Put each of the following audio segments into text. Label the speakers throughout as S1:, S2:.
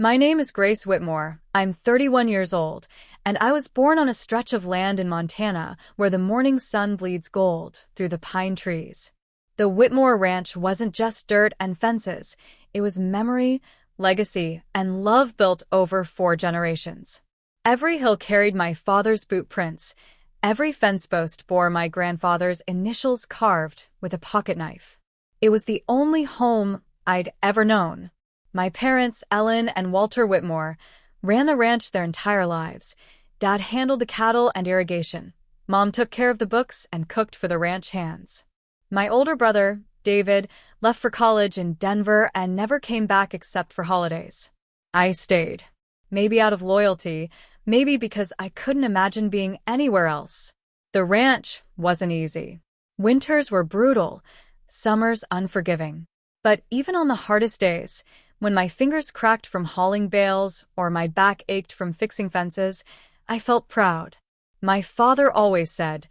S1: My name is Grace Whitmore. I'm 31 years old, and I was born on a stretch of land in Montana where the morning sun bleeds gold through the pine trees. The Whitmore Ranch wasn't just dirt and fences. It was memory, legacy, and love built over 4 generations. Every hill carried my father's boot prints. Every fence post bore my grandfather's initials carved with a pocket knife. It was the only home I'd ever known. My parents, Ellen and Walter Whitmore, ran the ranch their entire lives. Dad handled the cattle and irrigation. Mom took care of the books and cooked for the ranch hands. My older brother, David, left for college in Denver and never came back except for holidays. I stayed. Maybe out of loyalty, maybe because I couldn't imagine being anywhere else. The ranch wasn't easy. Winters were brutal, summers unforgiving. But even on the hardest days, when my fingers cracked from hauling bales or my back ached from fixing fences, I felt proud. My father always said,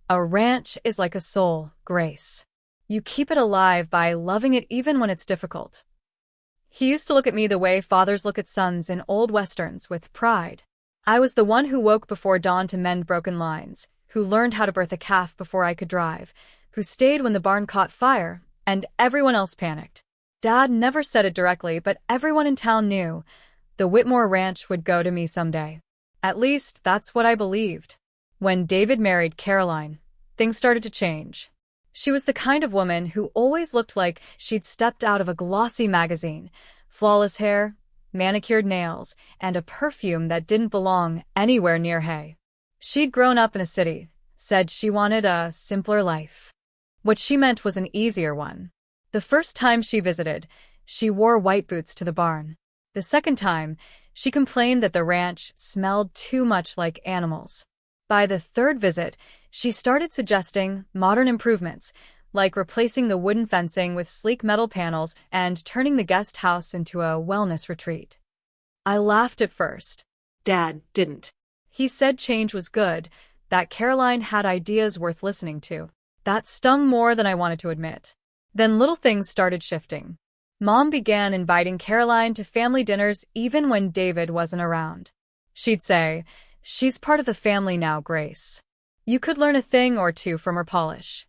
S1: "A ranch is like a soul, Grace. You keep it alive by loving it even when it's difficult." He used to look at me the way fathers look at sons in old westerns, with pride. I was the one who woke before dawn to mend broken lines, who learned how to birth a calf before I could drive, who stayed when the barn caught fire, and everyone else panicked. Dad never said it directly, but everyone in town knew the Whitmore Ranch would go to me someday. At least, that's what I believed. When David married Caroline, things started to change. She was the kind of woman who always looked like she'd stepped out of a glossy magazine. Flawless hair, manicured nails, and a perfume that didn't belong anywhere near hay. She'd grown up in a city, said she wanted a simpler life. What she meant was an easier one. The first time she visited, she wore white boots to the barn. The second time, she complained that the ranch smelled too much like animals. By the third visit, she started suggesting modern improvements, like replacing the wooden fencing with sleek metal panels and turning the guest house into a wellness retreat. I laughed at first. Dad didn't. He said change was good, that Caroline had ideas worth listening to. That stung more than I wanted to admit. Then little things started shifting. Mom began inviting Caroline to family dinners even when David wasn't around. She'd say, "She's part of the family now, Grace. You could learn a thing or two from her Polish."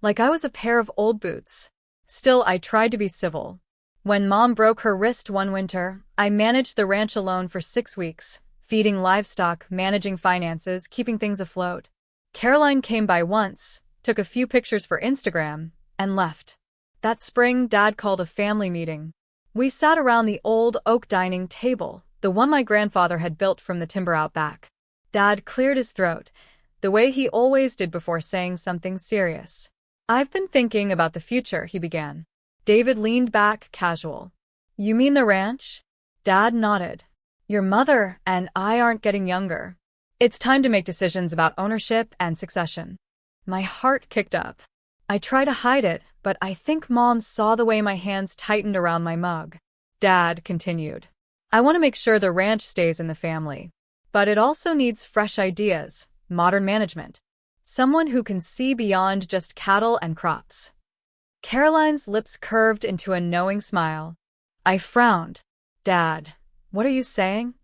S1: Like I was a pair of old boots. Still, I tried to be civil. When Mom broke her wrist one winter, I managed the ranch alone for 6 weeks, feeding livestock, managing finances, keeping things afloat. Caroline came by once, took a few pictures for Instagram, and left. That spring, Dad called a family meeting. We sat around the old oak dining table, the one my grandfather had built from the timber out back. Dad cleared his throat, the way he always did before saying something serious. "I've been thinking about the future," he began. David leaned back, casual. "You mean the ranch?" Dad nodded. "Your mother and I aren't getting younger. It's time to make decisions about ownership and succession." My heart kicked up. I tried to hide it, but I think Mom saw the way my hands tightened around my mug. Dad continued. "I want to make sure the ranch stays in the family. But it also needs fresh ideas, modern management. Someone who can see beyond just cattle and crops." Caroline's lips curved into a knowing smile. I frowned. "Dad, what are you saying?"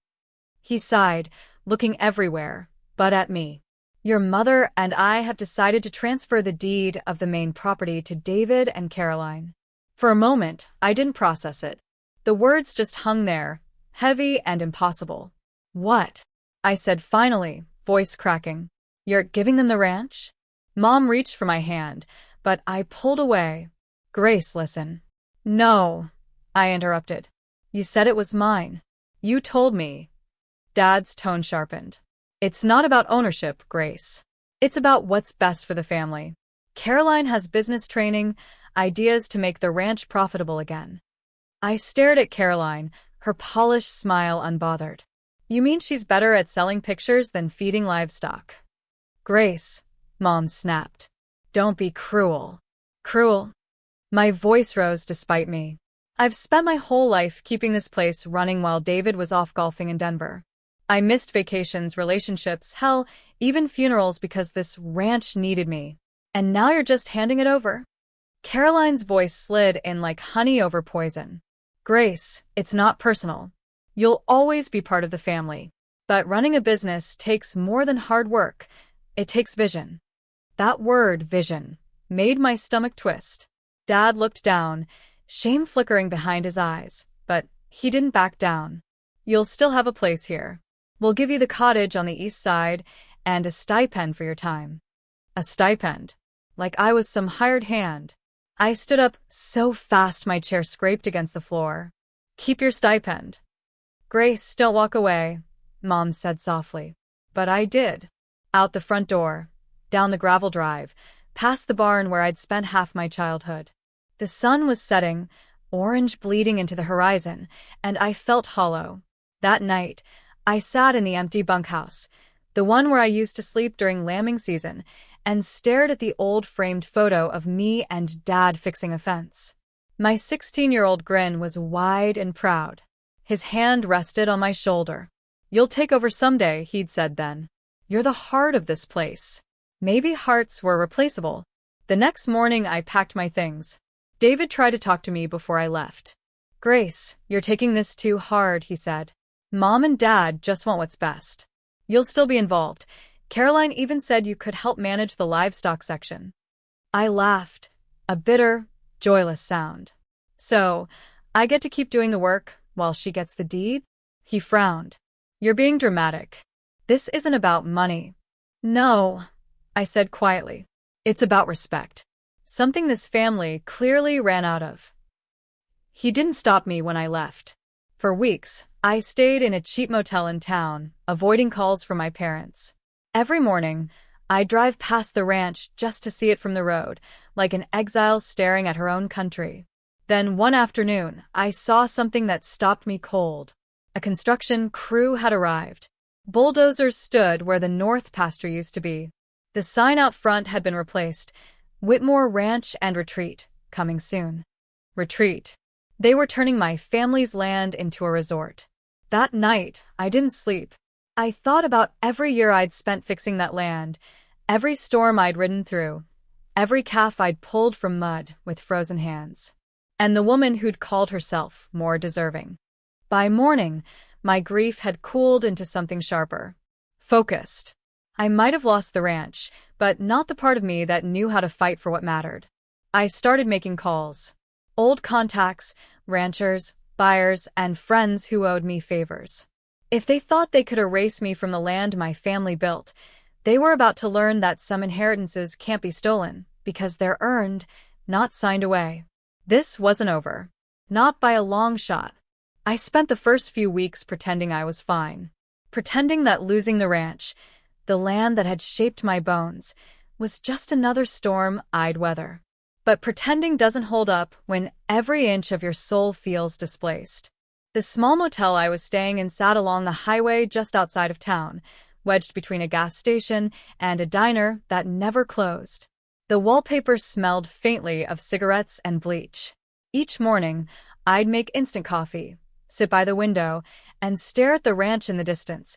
S1: He sighed, looking everywhere, but at me. "Your mother and I have decided to transfer the deed of the main property to David and Caroline." For a moment, I didn't process it. The words just hung there, heavy and impossible. "What?" I said finally, voice cracking. "You're giving them the ranch?" Mom reached for my hand, but I pulled away. "Grace, listen." "No," I interrupted. "You said it was mine. You told me." Dad's tone sharpened. "It's not about ownership, Grace. It's about what's best for the family. Caroline has business training, ideas to make the ranch profitable again." I stared at Caroline, her polished smile unbothered. "You mean she's better at selling pictures than feeding livestock?" "Grace," Mom snapped. "Don't be cruel." "Cruel?" My voice rose despite me. "I've spent my whole life keeping this place running while David was off golfing in Denver. I missed vacations, relationships, hell, even funerals because this ranch needed me. And now you're just handing it over?" Caroline's voice slid in like honey over poison. Grace, it's not personal. You'll always be part of the family. But running a business takes more than hard work. It takes vision. That word, vision, made my stomach twist. Dad looked down, shame flickering behind his eyes, but he didn't back down. You'll still have a place here. We'll give you the cottage on the east side and a stipend for your time. A stipend. Like I was some hired hand. I stood up so fast my chair scraped against the floor. Keep your stipend. Grace, don't walk away, Mom said softly. But I did. Out the front door, down the gravel drive, past the barn where I'd spent half my childhood. The sun was setting, orange bleeding into the horizon, and I felt hollow. That night, I sat in the empty bunkhouse, the one where I used to sleep during lambing season, and stared at the old framed photo of me and Dad fixing a fence. My 16-year-old grin was wide and proud. His hand rested on my shoulder. You'll take over someday, he'd said then. You're the heart of this place. Maybe hearts were replaceable. The next morning I packed my things. David tried to talk to me before I left. Grace, you're taking this too hard, he said. Mom and Dad just want what's best. You'll still be involved. Caroline even said you could help manage the livestock section. I laughed, a bitter, joyless sound. So, I get to keep doing the work while she gets the deed? He frowned. You're being dramatic. This isn't about money. No, I said quietly. It's about respect. Something this family clearly ran out of. He didn't stop me when I left. For weeks, I stayed in a cheap motel in town, avoiding calls from my parents. Every morning, I'd drive past the ranch just to see it from the road, like an exile staring at her own country. Then one afternoon, I saw something that stopped me cold. A construction crew had arrived. Bulldozers stood where the north pasture used to be. The sign out front had been replaced. Whitmore Ranch and Retreat, coming soon. Retreat. They were turning my family's land into a resort. That night, I didn't sleep. I thought about every year I'd spent fixing that land, every storm I'd ridden through, every calf I'd pulled from mud with frozen hands, and the woman who'd called herself more deserving. By morning, my grief had cooled into something sharper. Focused. I might have lost the ranch, but not the part of me that knew how to fight for what mattered. I started making calls. Old contacts, ranchers, buyers, and friends who owed me favors. If they thought they could erase me from the land my family built, they were about to learn that some inheritances can't be stolen, because they're earned, not signed away. This wasn't over. Not by a long shot. I spent the first few weeks pretending I was fine. Pretending that losing the ranch, the land that had shaped my bones, was just another storm I'd weather. But pretending doesn't hold up when every inch of your soul feels displaced. The small motel I was staying in sat along the highway just outside of town, wedged between a gas station and a diner that never closed. The wallpaper smelled faintly of cigarettes and bleach. Each morning, I'd make instant coffee, sit by the window, and stare at the ranch in the distance,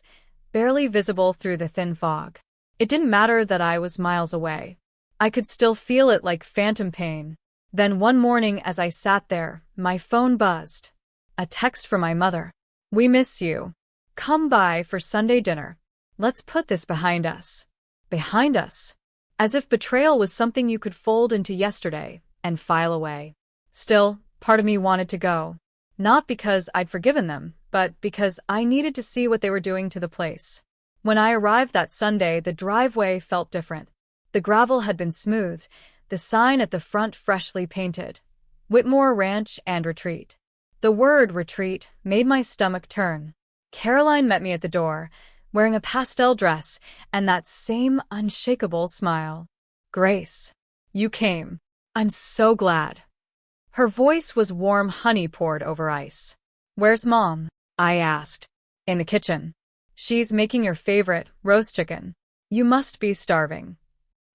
S1: barely visible through the thin fog. It didn't matter that I was miles away. I could still feel it like phantom pain. Then one morning as I sat there, my phone buzzed. A text from my mother. We miss you. Come by for Sunday dinner. Let's put this behind us. Behind us. As if betrayal was something you could fold into yesterday and file away. Still, part of me wanted to go. Not because I'd forgiven them, but because I needed to see what they were doing to the place. When I arrived that Sunday, the driveway felt different. The gravel had been smoothed, the sign at the front freshly painted. Whitmore Ranch and Retreat. The word retreat made my stomach turn. Caroline met me at the door, wearing a pastel dress and that same unshakable smile. Grace, you came. I'm so glad. Her voice was warm honey poured over ice. Where's Mom? I asked. In the kitchen. She's making your favorite, roast chicken. You must be starving.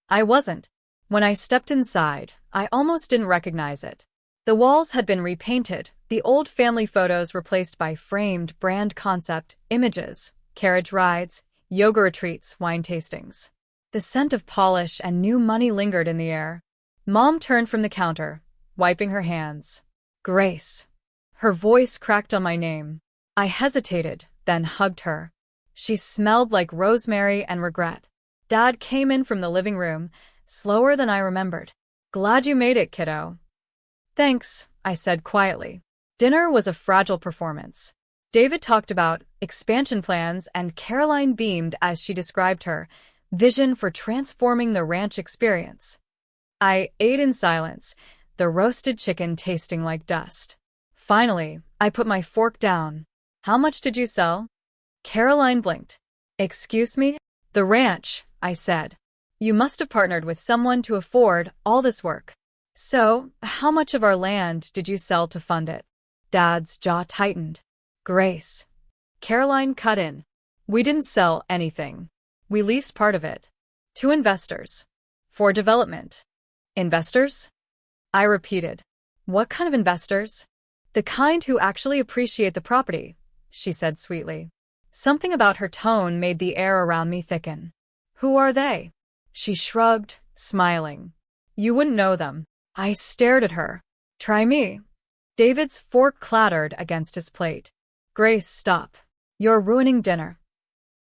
S1: I wasn't. When I stepped inside, I almost didn't recognize it. The walls had been repainted, the old family photos replaced by framed brand concept images, carriage rides, yoga retreats, wine tastings. The scent of polish and new money lingered in the air. Mom turned from the counter, wiping her hands. Grace. Her voice cracked on my name. I hesitated, then hugged her. She smelled like rosemary and regret. Dad came in from the living room, slower than I remembered. "Glad you made it, kiddo." "Thanks," I said quietly. Dinner was a fragile performance. David talked about expansion plans, and Caroline beamed as she described her vision for transforming the ranch experience. I ate in silence, the roasted chicken tasting like dust. Finally, I put my fork down. "How much did you sell?" Caroline blinked. "Excuse me?" "The ranch," I said. "You must have partnered with someone to afford all this work. So, how much of our land did you sell to fund it?" Dad's jaw tightened. "Grace." Caroline cut in. "We didn't sell anything. We leased part of it. To investors. For development." "Investors?" I repeated. "What kind of investors?" "The kind who actually appreciate the property," she said sweetly. Something about her tone made the air around me thicken. "Who are they?" She shrugged, smiling. "You wouldn't know them." I stared at her. "Try me." David's fork clattered against his plate. "Grace, stop. You're ruining dinner."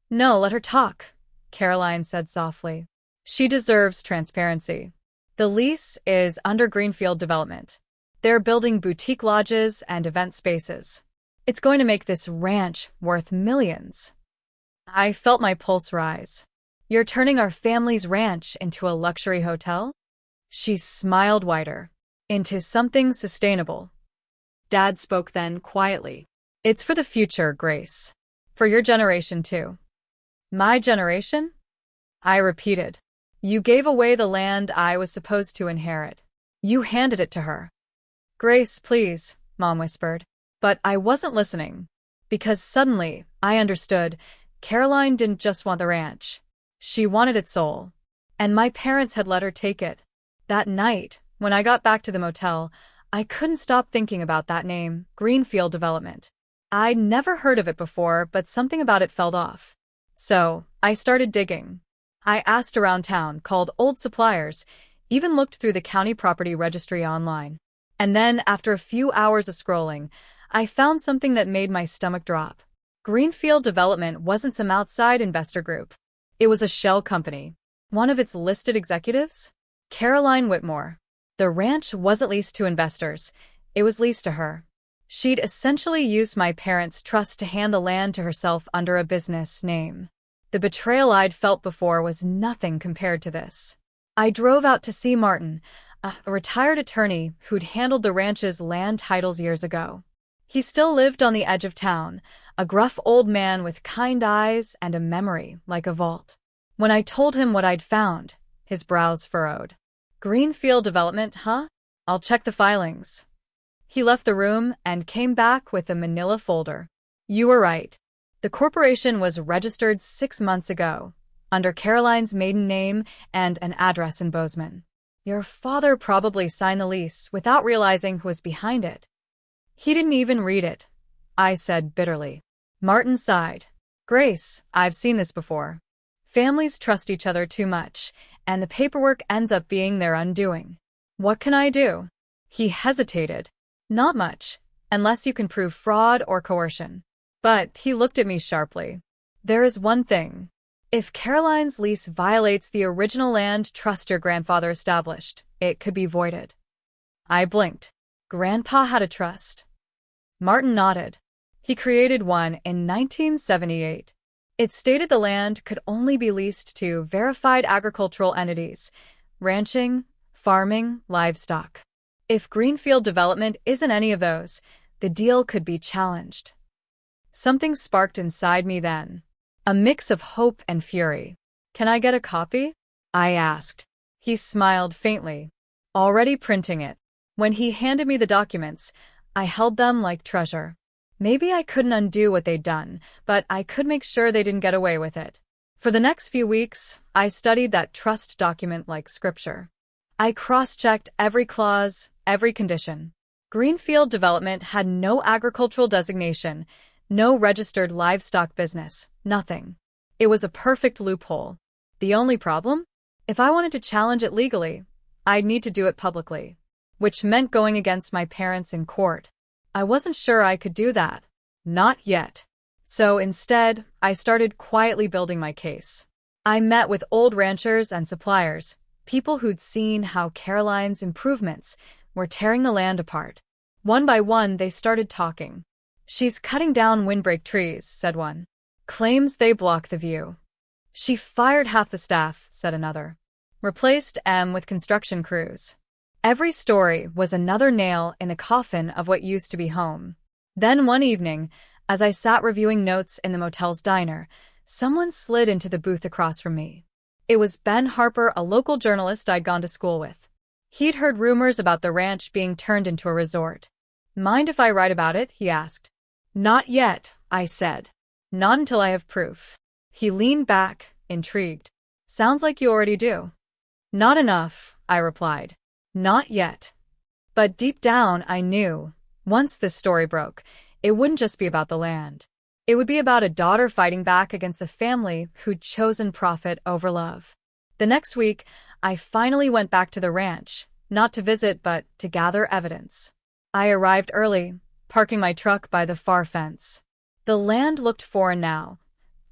S1: "No, let her talk," Caroline said softly. "She deserves transparency. The lease is under Greenfield Development. They're building boutique lodges and event spaces. It's going to make this ranch worth millions." I felt my pulse rise. "You're turning our family's ranch into a luxury hotel?" She smiled wider. "Into something sustainable." Dad spoke then quietly. "It's for the future, Grace. For your generation, too." "My generation?" I repeated. "You gave away the land I was supposed to inherit. You handed it to her." "Grace, please," Mom whispered. But I wasn't listening. Because suddenly, I understood, Caroline didn't just want the ranch. She wanted its soul. And my parents had let her take it. That night, when I got back to the motel, I couldn't stop thinking about that name, Greenfield Development. I'd never heard of it before, but something about it felt off. So, I started digging. I asked around town, called old suppliers, even looked through the county property registry online. And then, after a few hours of scrolling, I found something that made my stomach drop. Greenfield Development wasn't some outside investor group. It was a shell company. One of its listed executives? Caroline Whitmore. The ranch wasn't leased to investors. It was leased to her. She'd essentially used my parents' trust to hand the land to herself under a business name. The betrayal I'd felt before was nothing compared to this. I drove out to see Martin, a retired attorney who'd handled the ranch's land titles years ago. He still lived on the edge of town, a gruff old man with kind eyes and a memory like a vault. When I told him what I'd found, his brows furrowed. "Greenfield Development, huh? I'll check the filings." He left the room and came back with a manila folder. "You were right. The corporation was registered 6 months ago, under Caroline's maiden name and an address in Bozeman. Your father probably signed the lease without realizing who was behind it." "He didn't even read it," I said bitterly. Martin sighed. "Grace, I've seen this before. Families trust each other too much, and the paperwork ends up being their undoing. What can I do?" He hesitated. "Not much, unless you can prove fraud or coercion." But he looked at me sharply. "There is one thing. If Caroline's lease violates the original land trust your grandfather established, it could be voided." I blinked. "Grandpa had a trust?" Martin nodded. "He created one in 1978. It stated the land could only be leased to verified agricultural entities, ranching, farming, livestock. If Greenfield Development isn't any of those, the deal could be challenged." Something sparked inside me then. A mix of hope and fury. "Can I get a copy?" I asked. He smiled faintly. "Already printing it." When he handed me the documents, I held them like treasure. Maybe I couldn't undo what they'd done, but I could make sure they didn't get away with it. For the next few weeks, I studied that trust document like scripture. I cross-checked every clause, every condition. Greenfield Development had no agricultural designation, no registered livestock business, nothing. It was a perfect loophole. The only problem? If I wanted to challenge it legally, I'd need to do it publicly, which meant going against my parents in court. I wasn't sure I could do that. Not yet. So instead, I started quietly building my case. I met with old ranchers and suppliers, people who'd seen how Caroline's improvements were tearing the land apart. One by one, they started talking. "She's cutting down windbreak trees," said one. "Claims they block the view." "She fired half the staff," said another. "Replaced M with construction crews." Every story was another nail in the coffin of what used to be home. Then one evening, as I sat reviewing notes in the motel's diner, someone slid into the booth across from me. It was Ben Harper, a local journalist I'd gone to school with. He'd heard rumors about the ranch being turned into a resort. "Mind if I write about it?" he asked. "Not yet," I said. "Not until I have proof." He leaned back, intrigued. "Sounds like you already do." "Not enough," I replied. "Not yet." But deep down, I knew, once this story broke, it wouldn't just be about the land. It would be about a daughter fighting back against the family who'd chosen profit over love. The next week, I finally went back to the ranch, not to visit but to gather evidence. I arrived early, parking my truck by the far fence. The land looked foreign now.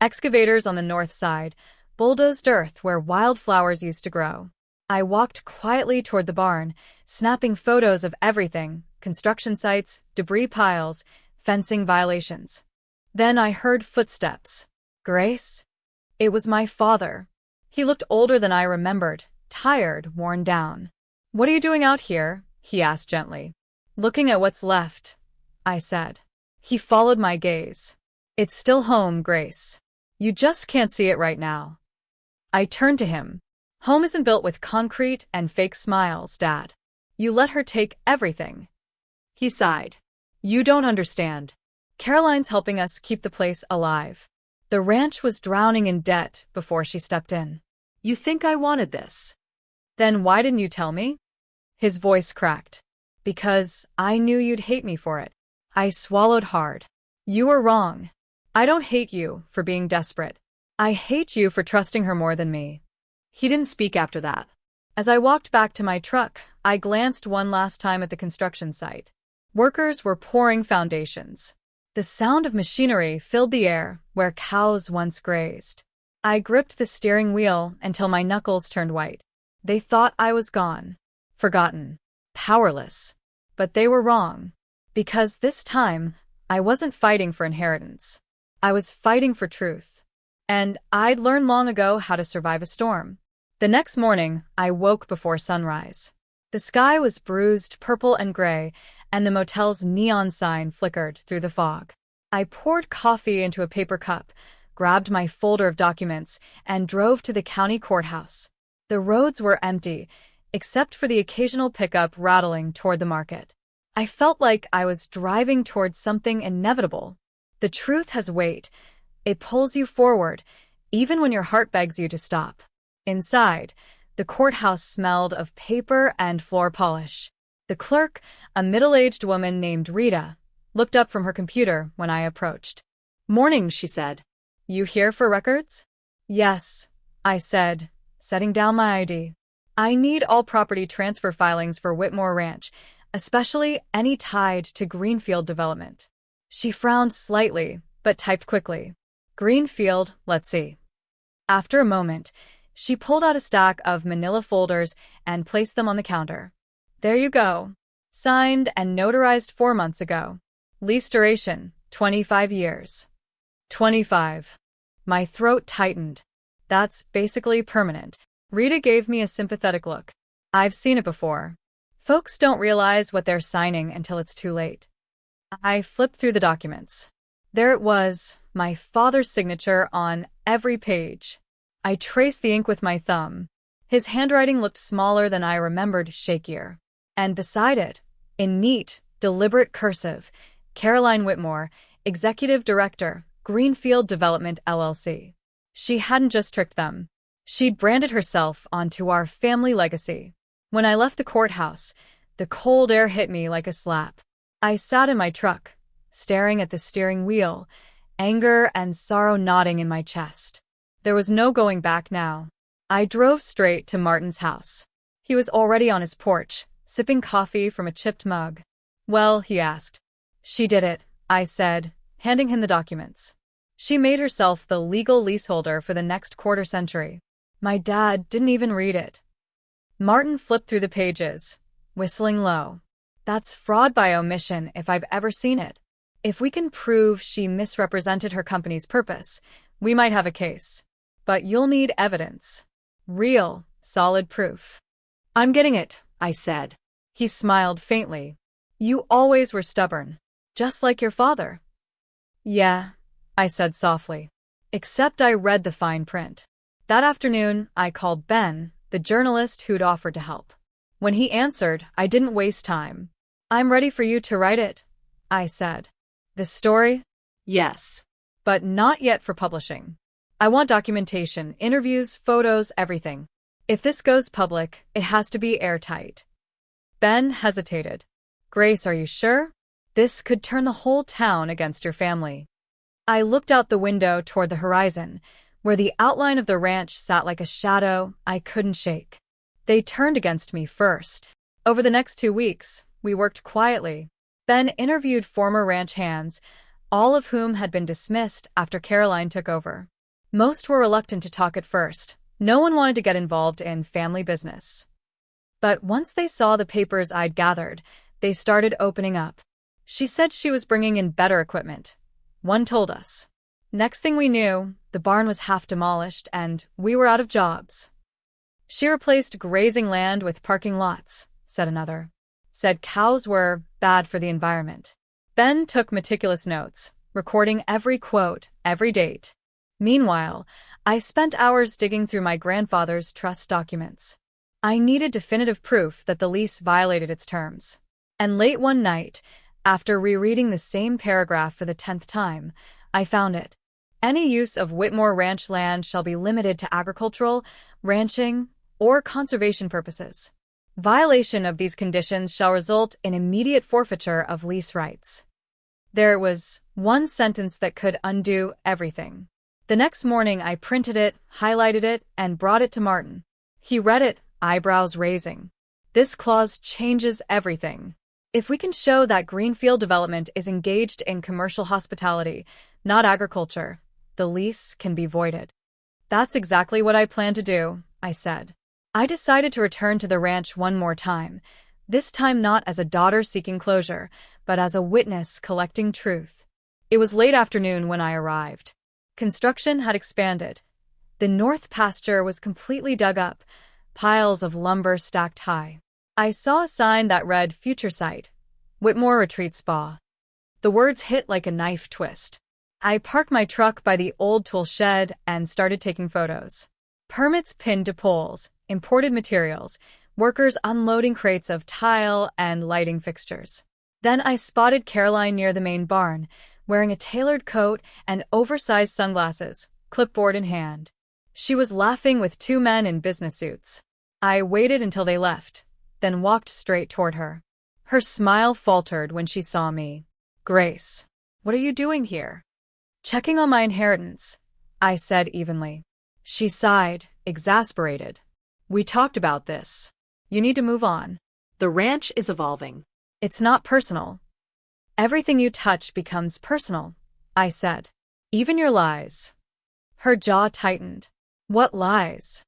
S1: Excavators on the north side, bulldozed earth where wildflowers used to grow. I walked quietly toward the barn, snapping photos of everything: construction sites, debris piles, fencing violations. Then I heard footsteps. "Grace?" It was my father. He looked older than I remembered, tired, worn down. "What are you doing out here?" he asked gently. "Looking at what's left," I said. He followed my gaze. "It's still home, Grace. You just can't see it right now." I turned to him. "Home isn't built with concrete and fake smiles, Dad. You let her take everything." He sighed. "You don't understand. Caroline's helping us keep the place alive. The ranch was drowning in debt before she stepped in. You think I wanted this? Then why didn't you tell me?" His voice cracked. "Because I knew you'd hate me for it." I swallowed hard. "You were wrong. I don't hate you for being desperate. I hate you for trusting her more than me." He didn't speak after that. As I walked back to my truck, I glanced one last time at the construction site. Workers were pouring foundations. The sound of machinery filled the air where cows once grazed. I gripped the steering wheel until my knuckles turned white. They thought I was gone, forgotten, powerless. But they were wrong. Because this time, I wasn't fighting for inheritance. I was fighting for truth. And I'd learned long ago how to survive a storm. The next morning, I woke before sunrise. The sky was bruised purple and gray, and the motel's neon sign flickered through the fog. I poured coffee into a paper cup, grabbed my folder of documents, and drove to the county courthouse. The roads were empty, except for the occasional pickup rattling toward the market. I felt like I was driving toward something inevitable. The truth has weight. It pulls you forward, even when your heart begs you to stop. Inside, the courthouse smelled of paper and floor polish. The clerk, a middle-aged woman named Rita, looked up from her computer when I approached. "Morning," she said. "You here for records?" "Yes," I said, setting down my ID. "I need all property transfer filings for Whitmore Ranch, especially any tied to Greenfield development." She frowned slightly, but typed quickly. "Greenfield, let's see." After a moment, she pulled out a stack of manila folders and placed them on the counter. "There you go. Signed and notarized 4 months ago. Lease duration, 25 years. 25. My throat tightened. That's basically permanent. Rita gave me a sympathetic look. "I've seen it before. Folks don't realize what they're signing until it's too late." I flipped through the documents. There it was, my father's signature on every page. I traced the ink with my thumb. His handwriting looked smaller than I remembered, shakier. And beside it, in neat, deliberate cursive, Caroline Whitmore, Executive Director, Greenfield Development LLC. She hadn't just tricked them. She'd branded herself onto our family legacy. When I left the courthouse, the cold air hit me like a slap. I sat in my truck, staring at the steering wheel, anger and sorrow knotting in my chest. There was no going back now. I drove straight to Martin's house. He was already on his porch, sipping coffee from a chipped mug. "Well," he asked. She did it, I said, handing him the documents. She made herself the legal leaseholder for the next quarter century. My dad didn't even read it. Martin flipped through the pages, whistling low. That's fraud by omission if I've ever seen it. If we can prove she misrepresented her company's purpose, we might have a case. But you'll need evidence. Real, solid proof. I'm getting it, I said. He smiled faintly. You always were stubborn. Just like your father. Yeah, I said softly. Except I read the fine print. That afternoon, I called Ben, the journalist who'd offered to help. When he answered, I didn't waste time. I'm ready for you to write it, I said. The story? Yes. But not yet for publishing. I want documentation, interviews, photos, everything. If this goes public, it has to be airtight. Ben hesitated. Grace, are you sure? This could turn the whole town against your family. I looked out the window toward the horizon, where the outline of the ranch sat like a shadow I couldn't shake. They turned against me first. Over the next 2 weeks, we worked quietly. Ben interviewed former ranch hands, all of whom had been dismissed after Caroline took over. Most were reluctant to talk at first. No one wanted to get involved in family business. But once they saw the papers I'd gathered, they started opening up. She said she was bringing in better equipment. One told us. Next thing we knew, the barn was half demolished and we were out of jobs. She replaced grazing land with parking lots, said another. Said cows were bad for the environment. Ben took meticulous notes, recording every quote, every date. Meanwhile, I spent hours digging through my grandfather's trust documents. I needed definitive proof that the lease violated its terms. And late one night, after rereading the same paragraph for the 10th time, I found it. Any use of Whitmore Ranch land shall be limited to agricultural, ranching, or conservation purposes. Violation of these conditions shall result in immediate forfeiture of lease rights. There was one sentence that could undo everything. The next morning I printed it, highlighted it, and brought it to Martin. He read it, eyebrows raising. This clause changes everything. If we can show that Greenfield Development is engaged in commercial hospitality, not agriculture, the lease can be voided. That's exactly what I plan to do, I said. I decided to return to the ranch one more time, this time not as a daughter seeking closure, but as a witness collecting truth. It was late afternoon when I arrived. Construction had expanded. The north pasture was completely dug up, piles of lumber stacked high. I saw a sign that read Future Site, Whitmore Retreat Spa. The words hit like a knife twist. I parked my truck by the old tool shed and started taking photos. Permits pinned to poles, imported materials, workers unloading crates of tile and lighting fixtures. Then I spotted Caroline near the main barn, wearing a tailored coat and oversized sunglasses, clipboard in hand. She was laughing with 2 men in business suits. I waited until they left, then walked straight toward her. Her smile faltered when she saw me. Grace, what are you doing here? Checking on my inheritance, I said evenly. She sighed, exasperated. We talked about this. You need to move on. The ranch is evolving. It's not personal. Everything you touch becomes personal, I said. Even your lies. Her jaw tightened. What lies?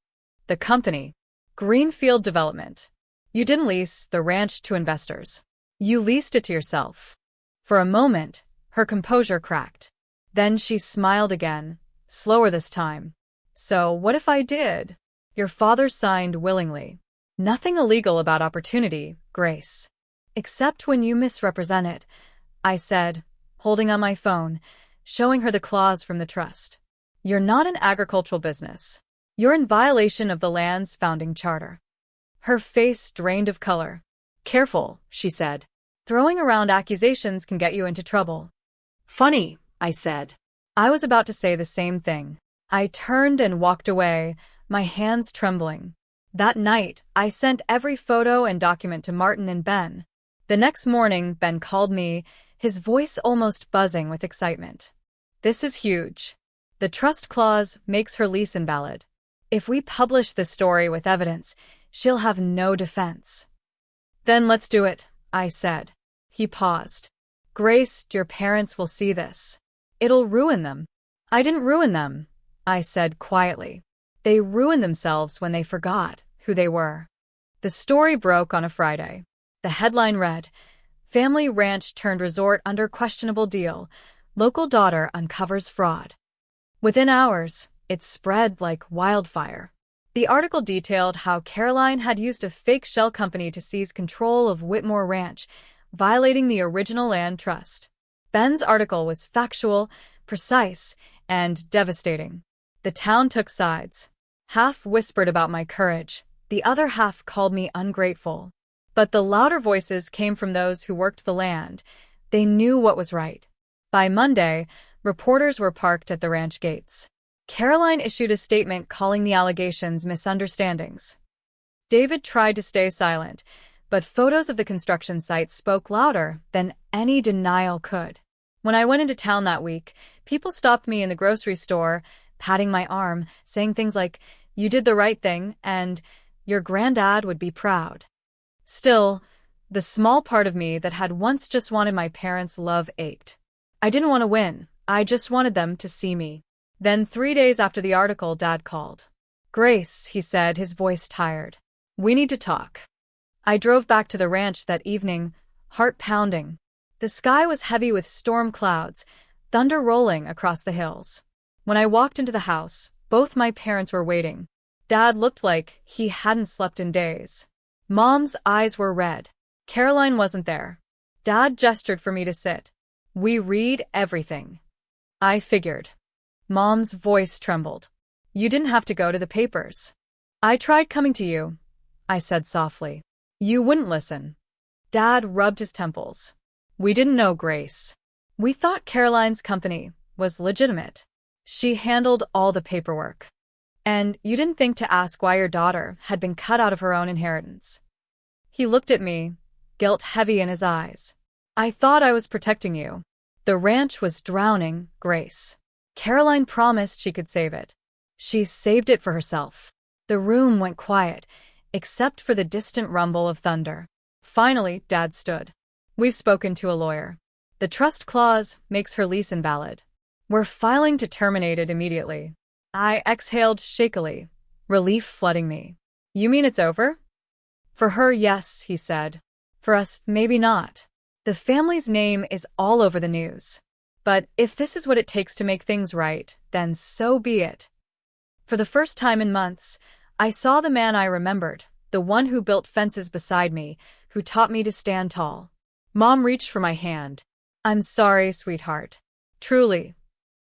S1: The company. Greenfield Development. You didn't lease the ranch to investors. You leased it to yourself. For a moment, her composure cracked. Then she smiled again, slower this time. So what if I did? Your father signed willingly. Nothing illegal about opportunity, Grace. Except when you misrepresent it, I said, holding on my phone, showing her the clause from the trust. You're not an agricultural business. You're in violation of the land's founding charter. Her face drained of color. Careful, she said. Throwing around accusations can get you into trouble. Funny, I said. I was about to say the same thing. I turned and walked away, my hands trembling. That night, I sent every photo and document to Martin and Ben. The next morning, Ben called me, his voice almost buzzing with excitement. This is huge. The trust clause makes her lease invalid. If we publish this story with evidence, she'll have no defense. Then let's do it, I said. He paused. Grace, your parents will see this. It'll ruin them. I didn't ruin them, I said quietly. They ruined themselves when they forgot who they were. The story broke on a Friday. The headline read, Family Ranch Turned Resort Under Questionable Deal. Local Daughter Uncovers Fraud. Within hours, it spread like wildfire. The article detailed how Caroline had used a fake shell company to seize control of Whitmore Ranch, violating the original land trust. Ben's article was factual, precise, and devastating. The town took sides. Half whispered about my courage, the other half called me ungrateful. But the louder voices came from those who worked the land. They knew what was right. By Monday, reporters were parked at the ranch gates. Caroline issued a statement calling the allegations misunderstandings. David tried to stay silent, but photos of the construction site spoke louder than any denial could. When I went into town that week, people stopped me in the grocery store, patting my arm, saying things like, "You did the right thing," and "Your granddad would be proud." Still, the small part of me that had once just wanted my parents' love ached. I didn't want to win, I just wanted them to see me. Then 3 days after the article, Dad called. "Grace," he said, his voice tired. "We need to talk." I drove back to the ranch that evening, heart pounding. The sky was heavy with storm clouds, thunder rolling across the hills. When I walked into the house, both my parents were waiting. Dad looked like he hadn't slept in days. Mom's eyes were red. Caroline wasn't there. Dad gestured for me to sit. "We read everything." I figured. Mom's voice trembled. "You didn't have to go to the papers." "I tried coming to you," I said softly. "You wouldn't listen." Dad rubbed his temples. "We didn't know, Grace. We thought Caroline's company was legitimate. She handled all the paperwork. And you didn't think to ask why your daughter had been cut out of her own inheritance." He looked at me, guilt heavy in his eyes. "I thought I was protecting you. The ranch was drowning, Grace. Caroline promised she could save it. She saved it for herself." The room went quiet, except for the distant rumble of thunder. Finally, Dad stood. "We've spoken to a lawyer. The trust clause makes her lease invalid. We're filing to terminate it immediately." I exhaled shakily, relief flooding me. "You mean it's over?" "For her, yes," he said. "For us, maybe not. The family's name is all over the news. But if this is what it takes to make things right, then so be it." For the first time in months, I saw the man I remembered, the one who built fences beside me, who taught me to stand tall. Mom reached for my hand. "I'm sorry, sweetheart. Truly.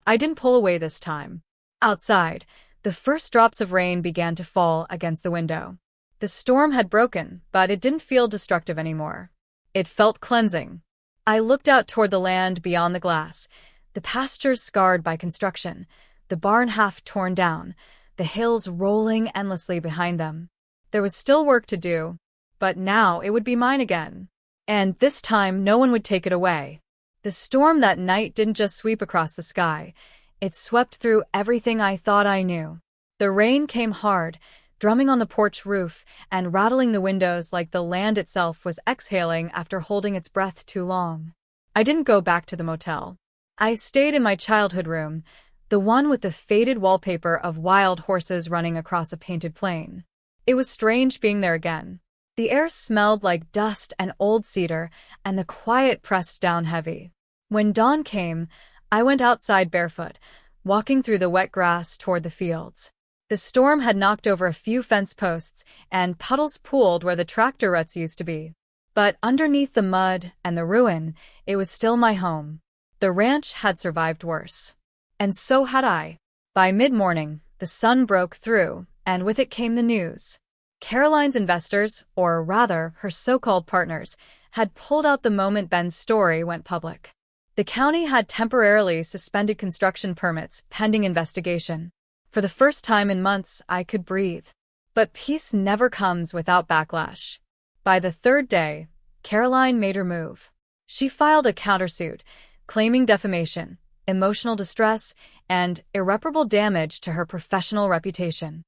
S1: I didn't pull away this time." Outside, the first drops of rain began to fall against the window. The storm had broken, but it didn't feel destructive anymore. It felt cleansing. I looked out toward the land beyond the glass, the pastures scarred by construction, the barn half torn down, the hills rolling endlessly behind them. There was still work to do, but now it would be mine again. And this time no one would take it away. The storm that night didn't just sweep across the sky. It swept through everything I thought I knew. The rain came hard, drumming on the porch roof and rattling the windows like the land itself was exhaling after holding its breath too long. I didn't go back to the motel. I stayed in my childhood room, the one with the faded wallpaper of wild horses running across a painted plain. It was strange being there again. The air smelled like dust and old cedar, and the quiet pressed down heavy. When dawn came, I went outside barefoot, walking through the wet grass toward the fields. The storm had knocked over a few fence posts, and puddles pooled where the tractor ruts used to be. But underneath the mud and the ruin, it was still my home. The ranch had survived worse. And so had I. By mid-morning, the sun broke through, and with it came the news. Caroline's investors, or rather, her so-called partners, had pulled out the moment Ben's story went public. The county had temporarily suspended construction permits pending investigation. For the first time in months, I could breathe. But peace never comes without backlash. By the third day, Caroline made her move. She filed a countersuit, claiming defamation, emotional distress, and irreparable damage to her professional reputation.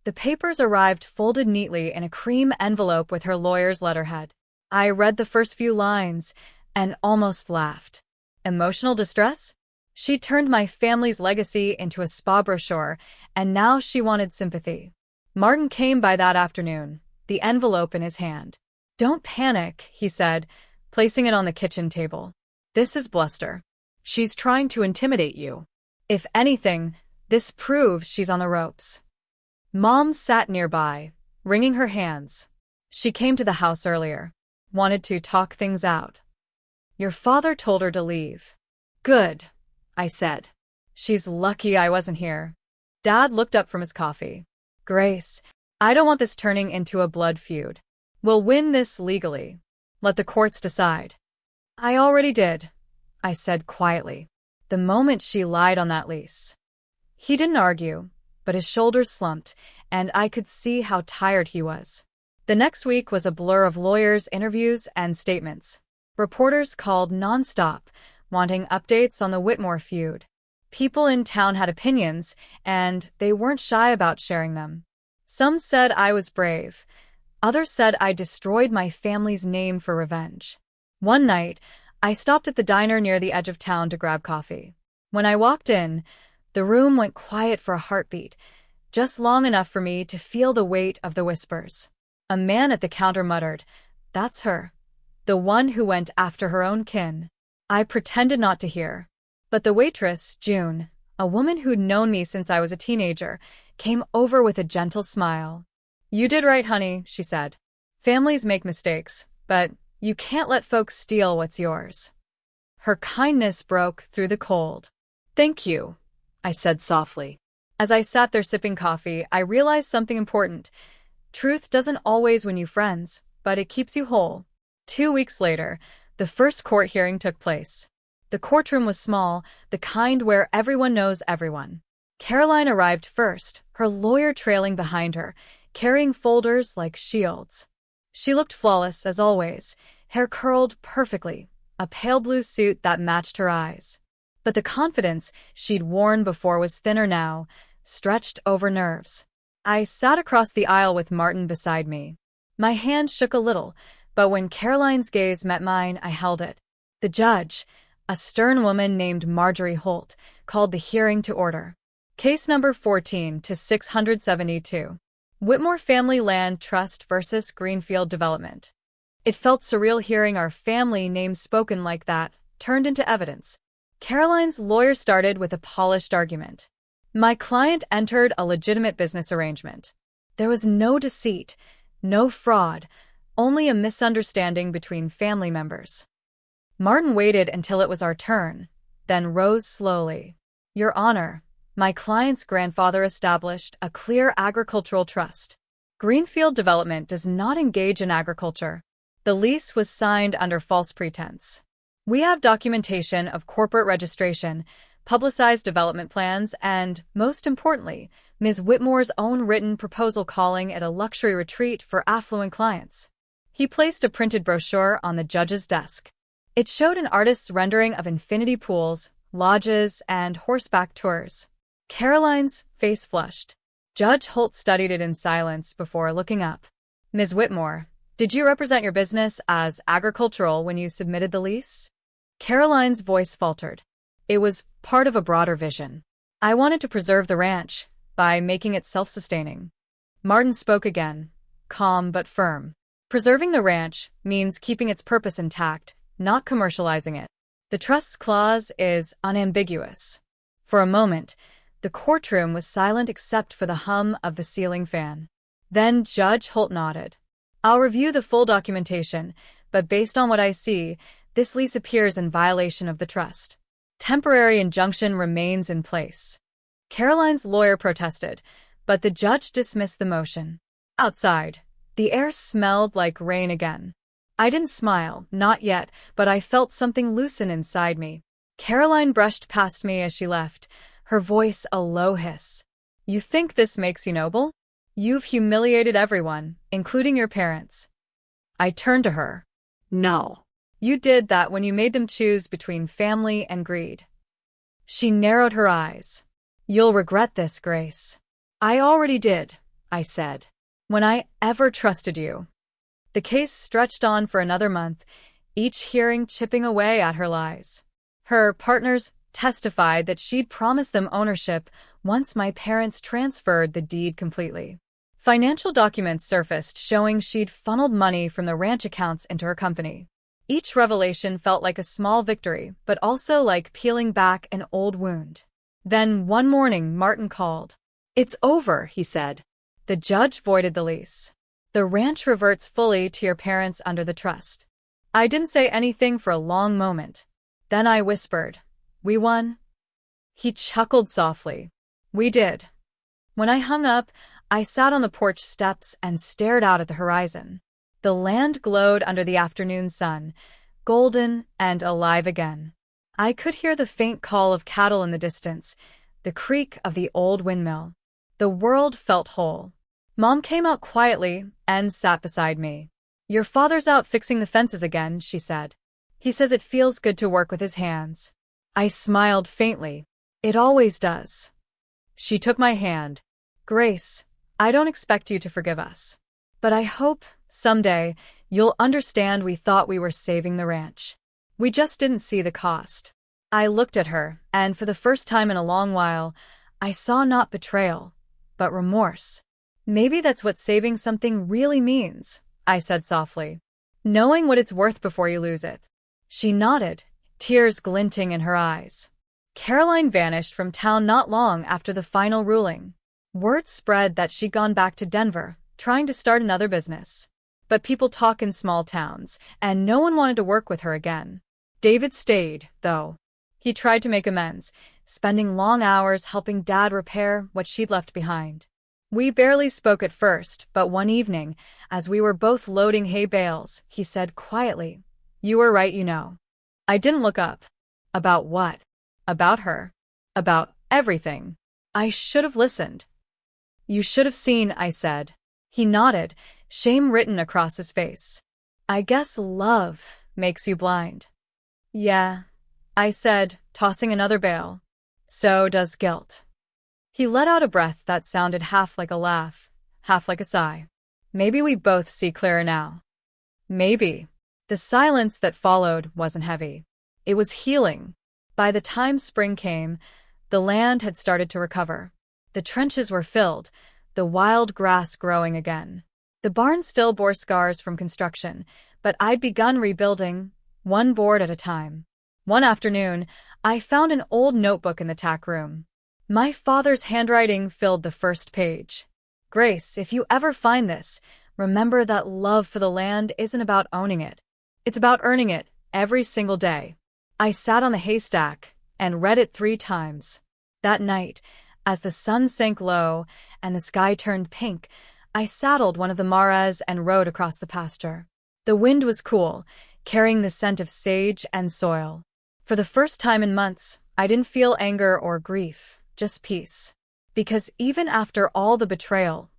S1: The papers arrived folded neatly in a cream envelope with her lawyer's letterhead. I read the first few lines, and almost laughed. Emotional distress? She turned my family's legacy into a spa brochure, and now she wanted sympathy. Martin came by that afternoon, the envelope in his hand. "Don't panic," he said, placing it on the kitchen table. "This is bluster. She's trying to intimidate you. If anything, this proves she's on the ropes." Mom sat nearby, wringing her hands. She came to the house earlier. Wanted to talk things out. "Your father told her to leave." "Good," I said. "She's lucky I wasn't here." Dad looked up from his coffee. "Grace, I don't want this turning into a blood feud. We'll win this legally. Let the courts decide." "I already did," I said quietly, "the moment she lied on that lease." He didn't argue, but his shoulders slumped, and I could see how tired he was. The next week was a blur of lawyers' interviews and statements. Reporters called nonstop, wanting updates on the Whitmore feud. People in town had opinions, and they weren't shy about sharing them. Some said I was brave. Others said I destroyed my family's name for revenge. One night, I stopped at the diner near the edge of town to grab coffee. When I walked in, the room went quiet for a heartbeat, just long enough for me to feel the weight of the whispers. A man at the counter muttered, "That's her. The one who went after her own kin." I pretended not to hear. But the waitress, June, a woman who'd known me since I was a teenager, came over with a gentle smile. "You did right, honey," she said. "Families make mistakes, but you can't let folks steal what's yours." Her kindness broke through the cold. "Thank you," I said softly. As I sat there sipping coffee, I realized something important. Truth doesn't always win you friends, but it keeps you whole. 2 weeks later, the first court hearing took place. The courtroom was small, the kind where everyone knows everyone. Caroline arrived first, her lawyer trailing behind her, carrying folders like shields. She looked flawless, as always, hair curled perfectly, a pale blue suit that matched her eyes. But the confidence she'd worn before was thinner now, stretched over nerves. I sat across the aisle with Martin beside me. My hand shook a little, but when Caroline's gaze met mine, I held it. The judge, a stern woman named Marjorie Holt, called the hearing to order. Case number 14-672. Whitmore Family Land Trust versus Greenfield Development. It felt surreal hearing our family name spoken like that, turned into evidence. Caroline's lawyer started with a polished argument. My client entered a legitimate business arrangement. There was no deceit, no fraud, only a misunderstanding between family members. Martin waited until it was our turn, then rose slowly. "Your Honor, my client's grandfather established a clear agricultural trust. Greenfield Development does not engage in agriculture. The lease was signed under false pretense. We have documentation of corporate registration, publicized development plans, and, most importantly, Ms. Whitmore's own written proposal calling it a luxury retreat for affluent clients." He placed a printed brochure on the judge's desk. It showed an artist's rendering of infinity pools, lodges, and horseback tours. Caroline's face flushed. Judge Holt studied it in silence before looking up. "Ms. Whitmore, did you represent your business as agricultural when you submitted the lease?" Caroline's voice faltered. "It was part of a broader vision. I wanted to preserve the ranch by making it self-sustaining." Martin spoke again, calm but firm. "Preserving the ranch means keeping its purpose intact, not commercializing it. The trust's clause is unambiguous." For a moment, the courtroom was silent except for the hum of the ceiling fan. Then Judge Holt nodded. "I'll review the full documentation, but based on what I see, this lease appears in violation of the trust. Temporary injunction remains in place." Caroline's lawyer protested, but the judge dismissed the motion. Outside, the air smelled like rain again. I didn't smile, not yet, but I felt something loosen inside me. Caroline brushed past me as she left, her voice a low hiss. "You think this makes you noble? You've humiliated everyone, including your parents." I turned to her. "No. You did that when you made them choose between family and greed." She narrowed her eyes. "You'll regret this, Grace." "I already did," I said. "When I ever trusted you." The case stretched on for another month, each hearing chipping away at her lies. Her partners testified that she'd promised them ownership once my parents transferred the deed completely. Financial documents surfaced showing she'd funneled money from the ranch accounts into her company. Each revelation felt like a small victory, but also like peeling back an old wound. Then one morning, Martin called. "It's over," he said. "The judge voided the lease. The ranch reverts fully to your parents under the trust." I didn't say anything for a long moment. Then I whispered, "We won?" He chuckled softly. "We did." When I hung up, I sat on the porch steps and stared out at the horizon. The land glowed under the afternoon sun, golden and alive again. I could hear the faint call of cattle in the distance, the creak of the old windmill. The world felt whole. Mom came out quietly and sat beside me. "Your father's out fixing the fences again," she said. "He says it feels good to work with his hands." I smiled faintly. "It always does." She took my hand. "Grace, I don't expect you to forgive us. But I hope, someday, you'll understand we thought we were saving the ranch. We just didn't see the cost." I looked at her, and for the first time in a long while, I saw not betrayal, but remorse. "Maybe that's what saving something really means," I said softly. "Knowing what it's worth before you lose it." She nodded, tears glinting in her eyes. Caroline vanished from town not long after the final ruling. Word spread that she'd gone back to Denver, trying to start another business. But people talk in small towns, and no one wanted to work with her again. David stayed, though. He tried to make amends, spending long hours helping Dad repair what she'd left behind. We barely spoke at first, but one evening, as we were both loading hay bales, he said quietly, "You were right, you know." I didn't look up. About what? About her. About everything. I should have listened. "You should have seen," I said. He nodded, shame written across his face. "I guess love makes you blind." "Yeah," I said, tossing another bale. "So does guilt." He let out a breath that sounded half like a laugh, half like a sigh. "Maybe we both see clearer now." Maybe. The silence that followed wasn't heavy. It was healing. By the time spring came, the land had started to recover. The trenches were filled, the wild grass growing again. The barn still bore scars from construction, but I'd begun rebuilding, one board at a time. One afternoon, I found an old notebook in the tack room. My father's handwriting filled the first page. "Grace, if you ever find this, remember that love for the land isn't about owning it. It's about earning it every single day." I sat on the haystack and read it 3 times. That night, as the sun sank low and the sky turned pink, I saddled one of the maras and rode across the pasture. The wind was cool, carrying the scent of sage and soil. For the first time in months, I didn't feel anger or grief, just peace. Because even after all the betrayal,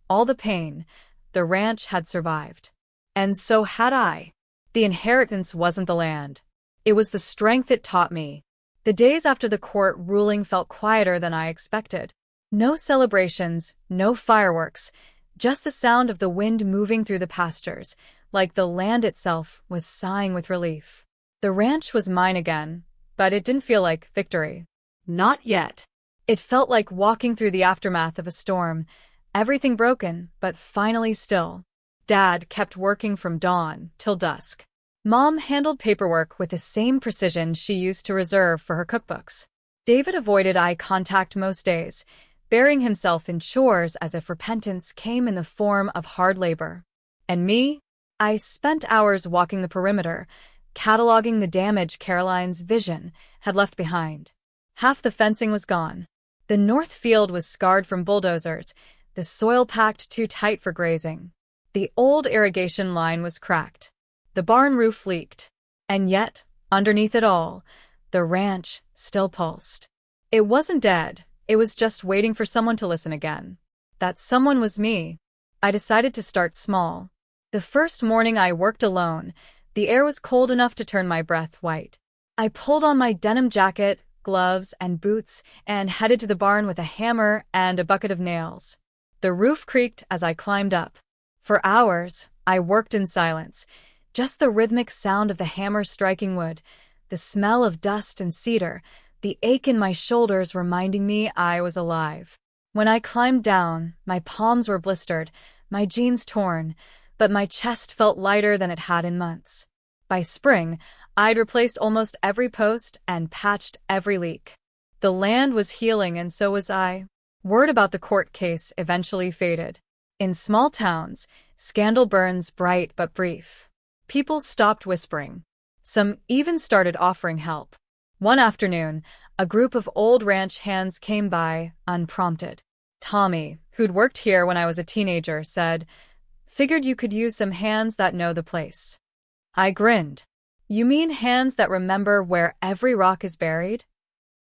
S1: all the pain, the ranch had survived. And so had I. The inheritance wasn't the land. It was the strength it taught me. The days after the court ruling felt quieter than I expected. No celebrations, no fireworks, just the sound of the wind moving through the pastures, like the land itself was sighing with relief. The ranch was mine again, but it didn't feel like victory. Not yet. It felt like walking through the aftermath of a storm, everything broken, but finally still. Dad kept working from dawn till dusk. Mom handled paperwork with the same precision she used to reserve for her cookbooks. David avoided eye contact most days, burying himself in chores as if repentance came in the form of hard labor. And me? I spent hours walking the perimeter, cataloging the damage Caroline's vision had left behind. Half the fencing was gone. The north field was scarred from bulldozers, the soil packed too tight for grazing. The old irrigation line was cracked. The barn roof leaked. And yet, underneath it all, the ranch still pulsed. It wasn't dead, it was just waiting for someone to listen again. That someone was me. I decided to start small. The first morning I worked alone, the air was cold enough to turn my breath white. I pulled on my denim jacket, gloves, and boots, and headed to the barn with a hammer and a bucket of nails. The roof creaked as I climbed up. For hours, I worked in silence, Just the rhythmic sound of the hammer striking wood, the smell of dust and cedar, the ache in my shoulders reminding me I was alive. When I climbed down, my palms were blistered, my jeans torn, but my chest felt lighter than it had in months. By spring, I'd replaced almost every post and patched every leak. The land was healing and so was I. Word about the court case eventually faded. In small towns, scandal burns bright but brief. People stopped whispering. Some even started offering help. One afternoon, a group of old ranch hands came by, unprompted. Tommy, who'd worked here when I was a teenager, said, "Figured you could use some hands that know the place." I grinned. "You mean hands that remember where every rock is buried?"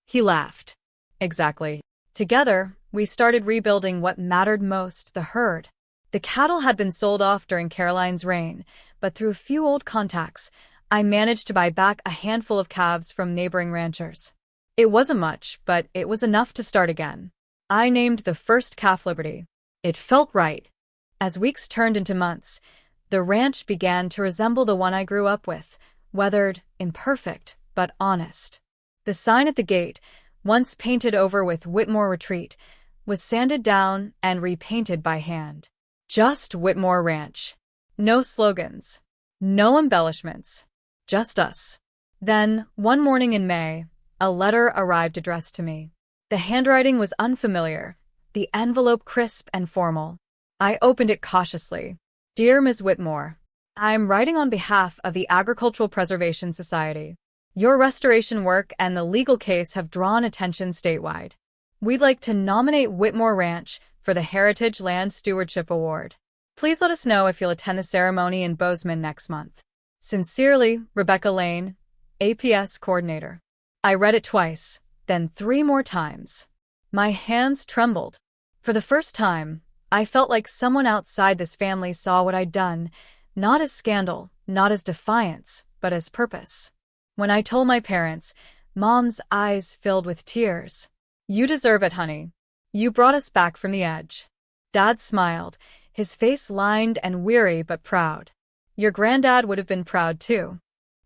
S1: He laughed. "Exactly." Together, we started rebuilding what mattered most, the herd. The cattle had been sold off during Caroline's reign, but through a few old contacts, I managed to buy back a handful of calves from neighboring ranchers. It wasn't much, but it was enough to start again. I named the first calf Liberty. It felt right. As weeks turned into months, the ranch began to resemble the one I grew up with, weathered, imperfect, but honest. The sign at the gate, once painted over with Whitmore Retreat, was sanded down and repainted by hand. Just Whitmore Ranch. No slogans. No embellishments. Just us. Then, one morning in May, a letter arrived addressed to me. The handwriting was unfamiliar, the envelope crisp and formal. I opened it cautiously. "Dear Ms. Whitmore, I am writing on behalf of the Agricultural Preservation Society. Your restoration work and the legal case have drawn attention statewide. We'd like to nominate Whitmore Ranch for the Heritage Land Stewardship Award. Please let us know if you'll attend the ceremony in Bozeman next month. Sincerely, Rebecca Lane, APS Coordinator." I read it twice, then 3 more times. My hands trembled. For the first time, I felt like someone outside this family saw what I'd done, not as scandal, not as defiance, but as purpose. When I told my parents, Mom's eyes filled with tears. "You deserve it, honey. You brought us back from the edge." Dad smiled, his face lined and weary but proud. "Your granddad would have been proud too."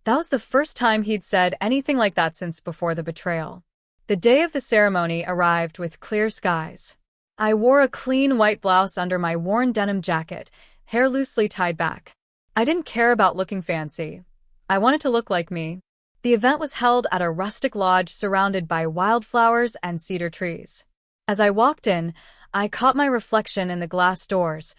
S1: That was the first time he'd said anything like that since before the betrayal. The day of the ceremony arrived with clear skies. I wore a clean white blouse under my worn denim jacket, hair loosely tied back. I didn't care about looking fancy. I wanted to look like me. The event was held at a rustic lodge surrounded by wildflowers and cedar trees. As I walked in, I caught my reflection in the glass doors,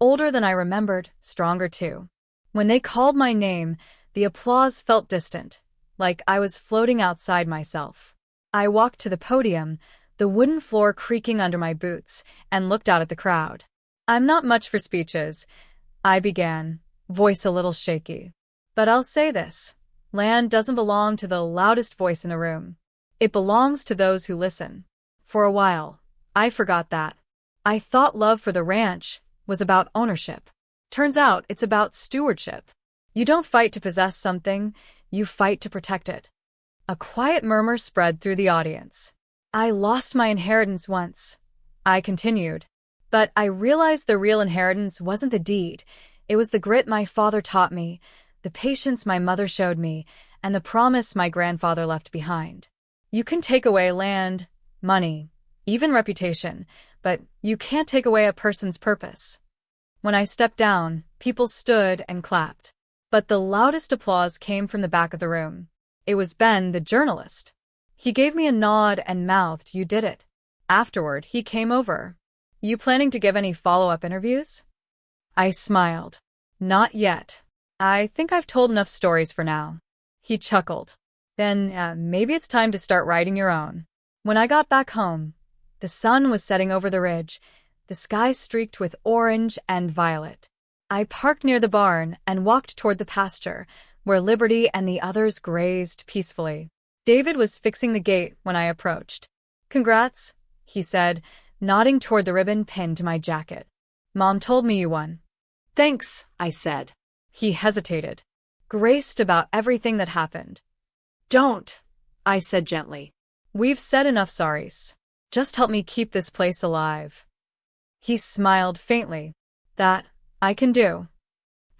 S1: older than I remembered, stronger too. When they called my name, the applause felt distant, like I was floating outside myself. I walked to the podium, the wooden floor creaking under my boots, and looked out at the crowd. "I'm not much for speeches," I began, voice a little shaky. "But I'll say this. Land doesn't belong to the loudest voice in the room. It belongs to those who listen." For a while, I forgot that. I thought love for the ranch was about ownership. Turns out it's about stewardship. You don't fight to possess something, you fight to protect it. A quiet murmur spread through the audience. "I lost my inheritance once," I continued. "But I realized the real inheritance wasn't the deed. It was the grit my father taught me, the patience my mother showed me, and the promise my grandfather left behind. You can take away land, money, even reputation, but you can't take away a person's purpose." When I stepped down, people stood and clapped. But the loudest applause came from the back of the room. It was Ben, the journalist. He gave me a nod and mouthed, "You did it." Afterward, he came over. "You planning to give any follow-up interviews?" I smiled. "Not yet. I think I've told enough stories for now." He chuckled. "Then maybe it's time to start writing your own." When I got back home, the sun was setting over the ridge, the sky streaked with orange and violet. I parked near the barn and walked toward the pasture, where Liberty and the others grazed peacefully. David was fixing the gate when I approached. "Congrats," he said, nodding toward the ribbon pinned to my jacket. "Mom told me you won." "Thanks," I said. He hesitated, graced about everything that happened. "Don't," I said gently. "We've said enough sorries. Just help me keep this place alive." He smiled faintly. "That I can do."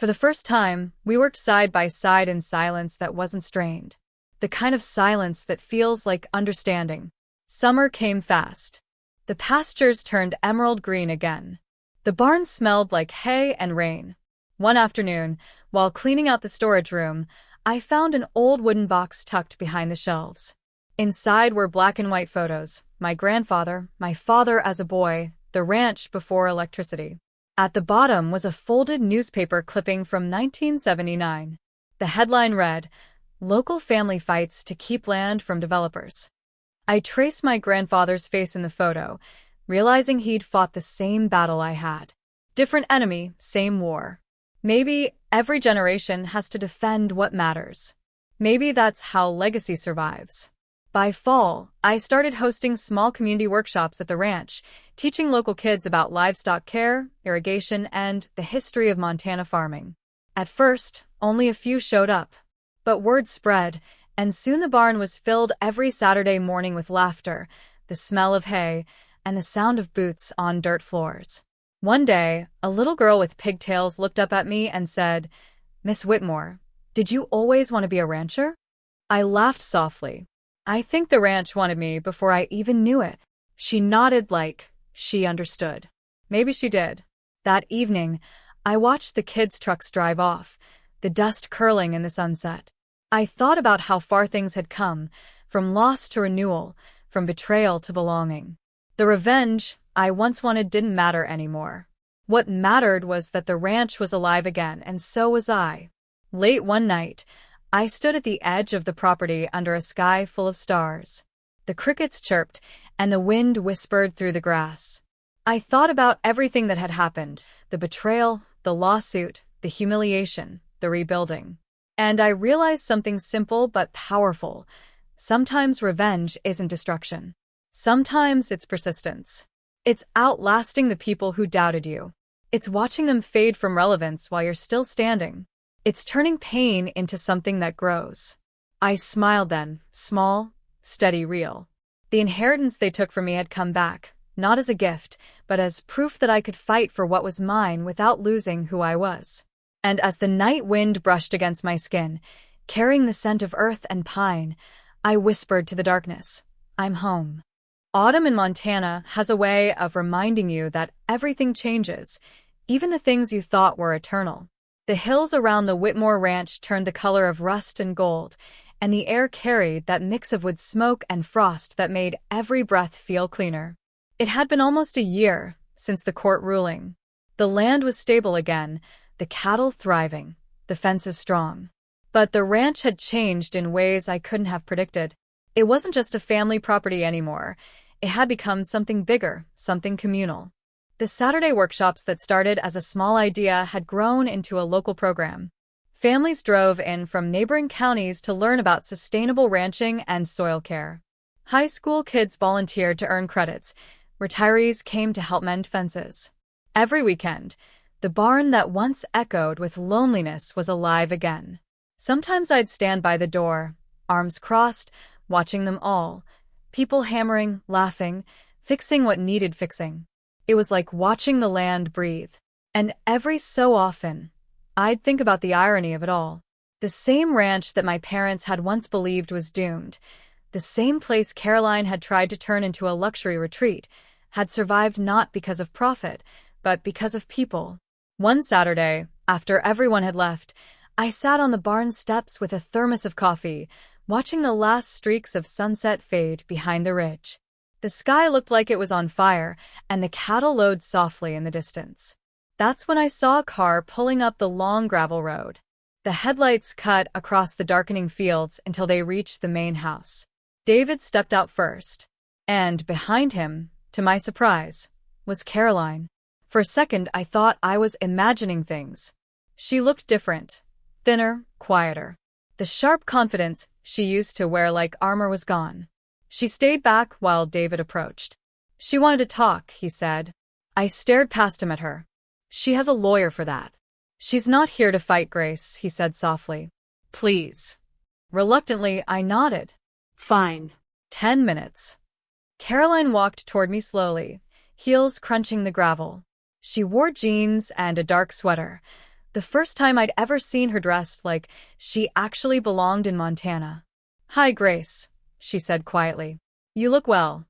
S1: For the first time, we worked side by side in silence that wasn't strained. The kind of silence that feels like understanding. Summer came fast. The pastures turned emerald green again. The barn smelled like hay and rain. One afternoon, while cleaning out the storage room, I found an old wooden box tucked behind the shelves. Inside were black and white photos, my grandfather, my father as a boy, the ranch before electricity. At the bottom was a folded newspaper clipping from 1979. The headline read, "Local family fights to keep land from developers." I traced my grandfather's face in the photo, realizing he'd fought the same battle I had. Different enemy, same war. Maybe every generation has to defend what matters. Maybe that's how legacy survives. By fall, I started hosting small community workshops at the ranch, teaching local kids about livestock care, irrigation, and the history of Montana farming. At first, only a few showed up. But word spread, and soon the barn was filled every Saturday morning with laughter, the smell of hay, and the sound of boots on dirt floors. One day, a little girl with pigtails looked up at me and said, "Miss Whitmore, did you always want to be a rancher?" I laughed softly. I think the ranch wanted me before I even knew it. She nodded like she understood. Maybe she did. That evening, I watched the kids' trucks drive off, the dust curling in the sunset. I thought about how far things had come, from loss to renewal, from betrayal to belonging. The revenge I once wanted didn't matter anymore. What mattered was that the ranch was alive again, and so was I. Late one night, I stood at the edge of the property under a sky full of stars. The crickets chirped, and the wind whispered through the grass. I thought about everything that had happened, the betrayal, the lawsuit, the humiliation, the rebuilding. And I realized something simple but powerful. Sometimes revenge isn't destruction. Sometimes it's persistence. It's outlasting the people who doubted you. It's watching them fade from relevance while you're still standing. It's turning pain into something that grows. I smiled then, small, steady, real. The inheritance they took from me had come back, not as a gift, but as proof that I could fight for what was mine without losing who I was. And as the night wind brushed against my skin, carrying the scent of earth and pine, I whispered to the darkness, "I'm home." Autumn in Montana has a way of reminding you that everything changes, even the things you thought were eternal. The hills around the Whitmore Ranch turned the color of rust and gold, and the air carried that mix of wood smoke and frost that made every breath feel cleaner. It had been almost a year since the court ruling. The land was stable again, the cattle thriving, the fences strong. But the ranch had changed in ways I couldn't have predicted. It wasn't just a family property anymore. It had become something bigger, something communal. The Saturday workshops that started as a small idea had grown into a local program. Families drove in from neighboring counties to learn about sustainable ranching and soil care. High school kids volunteered to earn credits. Retirees came to help mend fences. Every weekend, the barn that once echoed with loneliness was alive again. Sometimes I'd stand by the door, arms crossed, watching them all. People hammering, laughing, fixing what needed fixing. It was like watching the land breathe. And every so often, I'd think about the irony of it all. The same ranch that my parents had once believed was doomed, the same place Caroline had tried to turn into a luxury retreat, had survived not because of profit, but because of people. One Saturday, after everyone had left, I sat on the barn steps with a thermos of coffee, watching the last streaks of sunset fade behind the ridge. The sky looked like it was on fire, and the cattle lowed softly in the distance. That's when I saw a car pulling up the long gravel road. The headlights cut across the darkening fields until they reached the main house. David stepped out first, and behind him, to my surprise, was Caroline. For a second, I thought I was imagining things. She looked different, thinner, quieter. The sharp confidence she used to wear like armor was gone. She stayed back while David approached. "She wanted to talk," he said. I stared past him at her. "She has a lawyer for that." "She's not here to fight, Grace," he said softly. "Please." Reluctantly, I nodded.
S2: "Fine."
S1: 10 minutes. Caroline walked toward me slowly, heels crunching the gravel. She wore jeans and a dark sweater, The first time I'd ever seen her dressed like she actually belonged in Montana. "Hi, Grace," she said quietly. "You look well."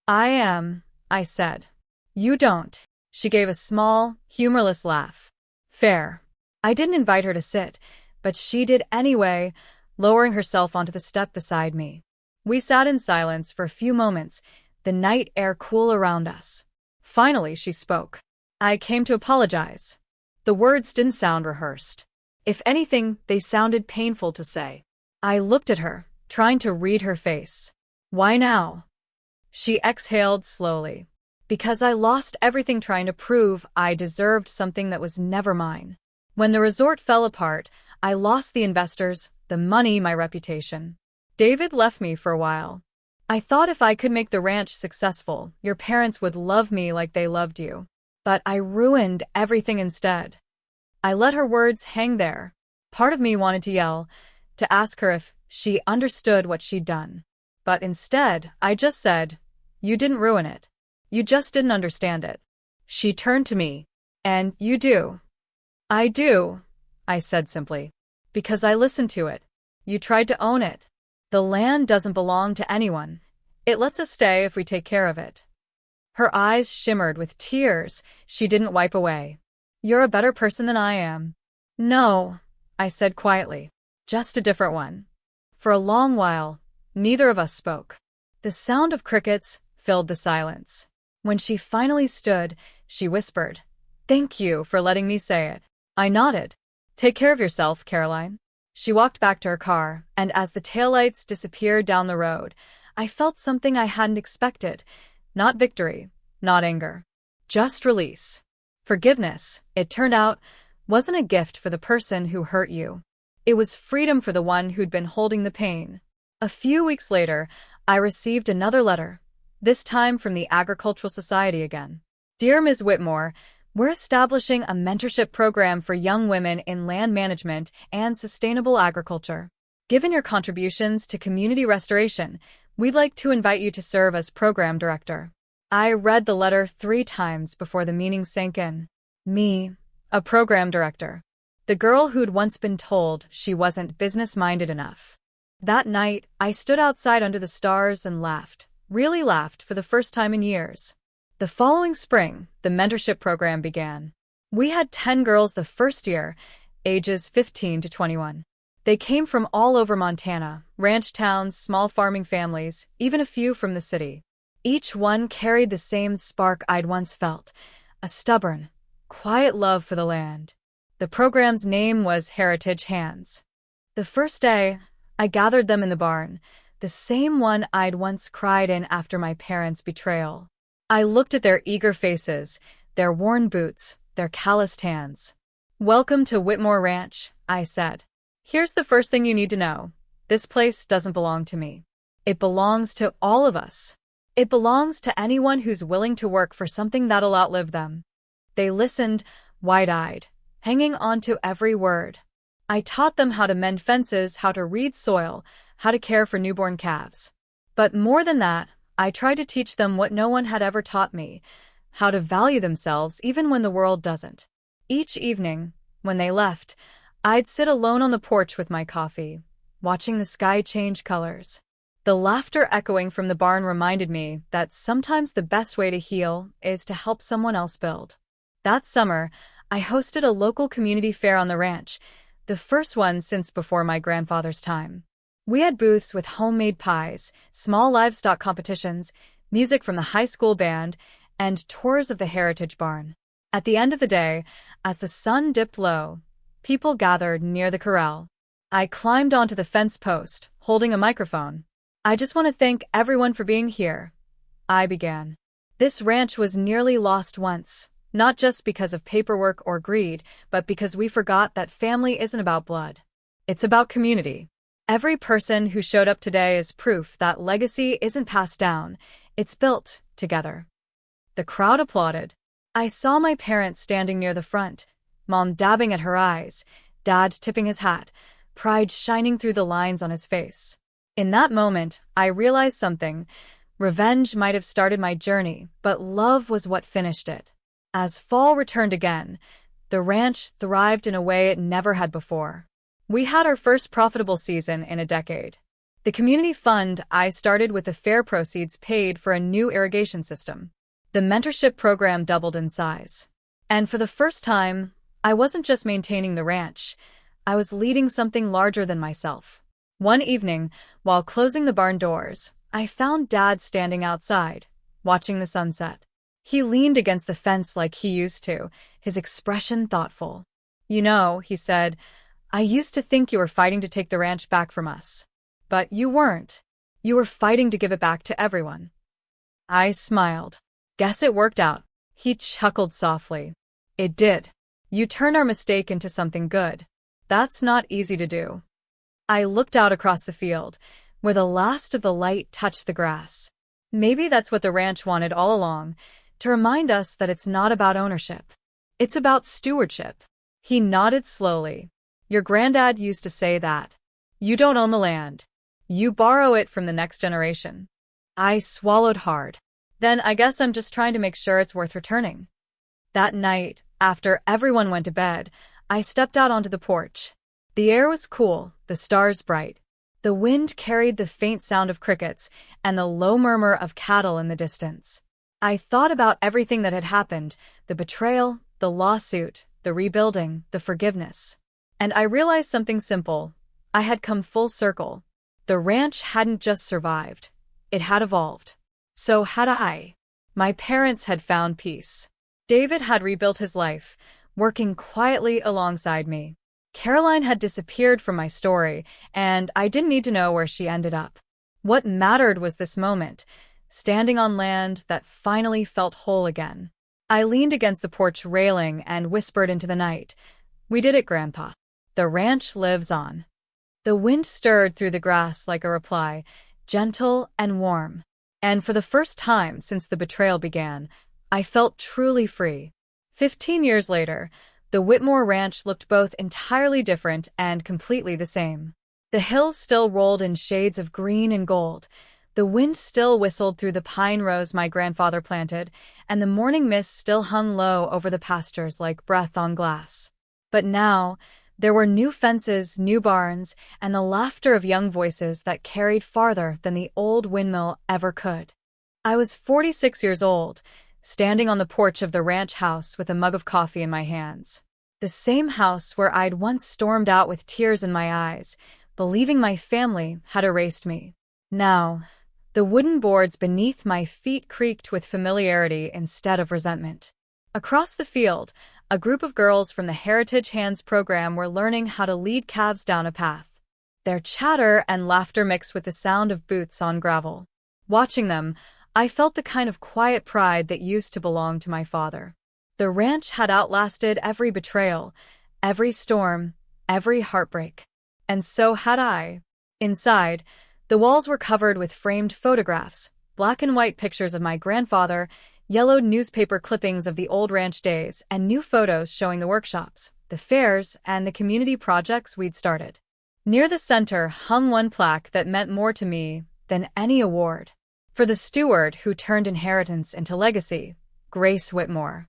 S1: "I am," I said. "You don't." She gave a small, humorless laugh. "Fair." I didn't invite her to sit, but she did anyway, lowering herself onto the step beside me. We sat in silence for a few moments, the night air cool around us. Finally, she spoke. "I came to apologize." The words didn't sound rehearsed. If anything, they sounded painful to say. I looked at her, trying to read her face. "Why now?" She exhaled slowly. "Because I lost everything trying to prove I deserved something that was never mine. When the resort fell apart, I lost the investors, the money, my reputation. David left me for a while. I thought if I could make the ranch successful, your parents would love me like they loved you. But I ruined everything instead." I let her words hang there. Part of me wanted to yell, to ask her if she understood what she'd done. But instead, I just said, "You didn't ruin it. You just didn't understand it." She turned to me. "And you do." "I do," I said simply. "Because I listened to it. You tried to own it. The land doesn't belong to anyone. It lets us stay if we take care of it." Her eyes shimmered with tears she didn't wipe away. "You're a better person than I am." "No," I said quietly. "Just a different one." For a long while, neither of us spoke. The sound of crickets filled the silence. When she finally stood, she whispered, "Thank you for letting me say it." I nodded. "Take care of yourself, Caroline." She walked back to her car, and as the taillights disappeared down the road, I felt something I hadn't expected. Not victory, not anger. Just release. Forgiveness, it turned out, wasn't a gift for the person who hurt you. It was freedom for the one who'd been holding the pain. A few weeks later, I received another letter, this time from the Agricultural Society again. "Dear Ms. Whitmore, we're establishing a mentorship program for young women in land management and sustainable agriculture. Given your contributions to community restoration, we'd like to invite you to serve as program director." I read the letter 3 times before the meaning sank in. Me, a program director. The girl who'd once been told she wasn't business-minded enough. That night, I stood outside under the stars and laughed, really laughed for the first time in years. The following spring, the mentorship program began. We had 10 girls the first year, ages 15 to 21. They came from all over Montana, ranch towns, small farming families, even a few from the city. Each one carried the same spark I'd once felt, a stubborn, quiet love for the land. The program's name was Heritage Hands. The first day, I gathered them in the barn, the same one I'd once cried in after my parents' betrayal. I looked at their eager faces, their worn boots, their calloused hands. "Welcome to Whitmore Ranch," I said. "Here's the first thing you need to know. This place doesn't belong to me. It belongs to all of us. It belongs to anyone who's willing to work for something that'll outlive them." They listened, wide-eyed, hanging on to every word. I taught them how to mend fences, how to read soil, how to care for newborn calves. But more than that, I tried to teach them what no one had ever taught me, how to value themselves even when the world doesn't. Each evening, when they left, I'd sit alone on the porch with my coffee, watching the sky change colors. The laughter echoing from the barn reminded me that sometimes the best way to heal is to help someone else build. That summer, I hosted a local community fair on the ranch, the first one since before my grandfather's time. We had booths with homemade pies, small livestock competitions, music from the high school band, and tours of the Heritage Barn. At the end of the day, as the sun dipped low, people gathered near the corral. I climbed onto the fence post, holding a microphone. "I just want to thank everyone for being here," I began. "This ranch was nearly lost once, not just because of paperwork or greed, but because we forgot that family isn't about blood. It's about community. Every person who showed up today is proof that legacy isn't passed down, it's built together." The crowd applauded. I saw my parents standing near the front, Mom dabbing at her eyes, Dad tipping his hat, pride shining through the lines on his face. In that moment, I realized something. Revenge might have started my journey, but love was what finished it. As fall returned again, The ranch thrived in a way it never had before. We had our first profitable season in a decade. The community fund I started with the fair proceeds paid for a new irrigation system. The mentorship program doubled in size. And for the first time, I wasn't just maintaining the ranch, I was leading something larger than myself. One evening, while closing the barn doors, I found Dad standing outside, watching the sunset. He leaned against the fence like he used to, his expression thoughtful. "You know," he said, "I used to think you were fighting to take the ranch back from us. But you weren't. You were fighting to give it back to everyone." I smiled. "Guess it worked out." He chuckled softly. "It did. You turned our mistake into something good. That's not easy to do." I looked out across the field, where the last of the light touched the grass. Maybe that's what the ranch wanted all along, to remind us that it's not about ownership. It's about stewardship. He nodded slowly. "Your granddad used to say that. You don't own the land. You borrow it from the next generation." I swallowed hard. "Then I guess I'm just trying to make sure it's worth returning." That night, after everyone went to bed, I stepped out onto the porch. The air was cool, the stars bright. The wind carried the faint sound of crickets and the low murmur of cattle in the distance. I thought about everything that had happened, the betrayal, the lawsuit, the rebuilding, the forgiveness. And I realized something simple. I had come full circle. The ranch hadn't just survived. It had evolved. So had I. My parents had found peace. David had rebuilt his life, working quietly alongside me. Caroline had disappeared from my story, and I didn't need to know where she ended up. What mattered was this moment, standing on land that finally felt whole again. I leaned against the porch railing and whispered into the night, "We did it, Grandpa. The ranch lives on." The wind stirred through the grass like a reply, gentle and warm. And for the first time since the betrayal began, I felt truly free. 15 years later, the Whitmore Ranch looked both entirely different and completely the same. The hills still rolled in shades of green and gold. The wind still whistled through the pine rows my grandfather planted, and the morning mist still hung low over the pastures like breath on glass. But now, there were new fences, new barns, and the laughter of young voices that carried farther than the old windmill ever could. I was 46 years old, standing on the porch of the ranch house with a mug of coffee in my hands. The same house where I'd once stormed out with tears in my eyes, believing my family had erased me. Now, the wooden boards beneath my feet creaked with familiarity instead of resentment. Across the field, a group of girls from the Heritage Hands program were learning how to lead calves down a path. Their chatter and laughter mixed with the sound of boots on gravel. Watching them, I felt the kind of quiet pride that used to belong to my father. The ranch had outlasted every betrayal, every storm, every heartbreak. And so had I. Inside, the walls were covered with framed photographs, black and white pictures of my grandfather, yellowed newspaper clippings of the old ranch days, and new photos showing the workshops, the fairs, and the community projects we'd started. Near the center hung one plaque that meant more to me than any award. For the steward who turned inheritance into legacy, Grace Whitmore.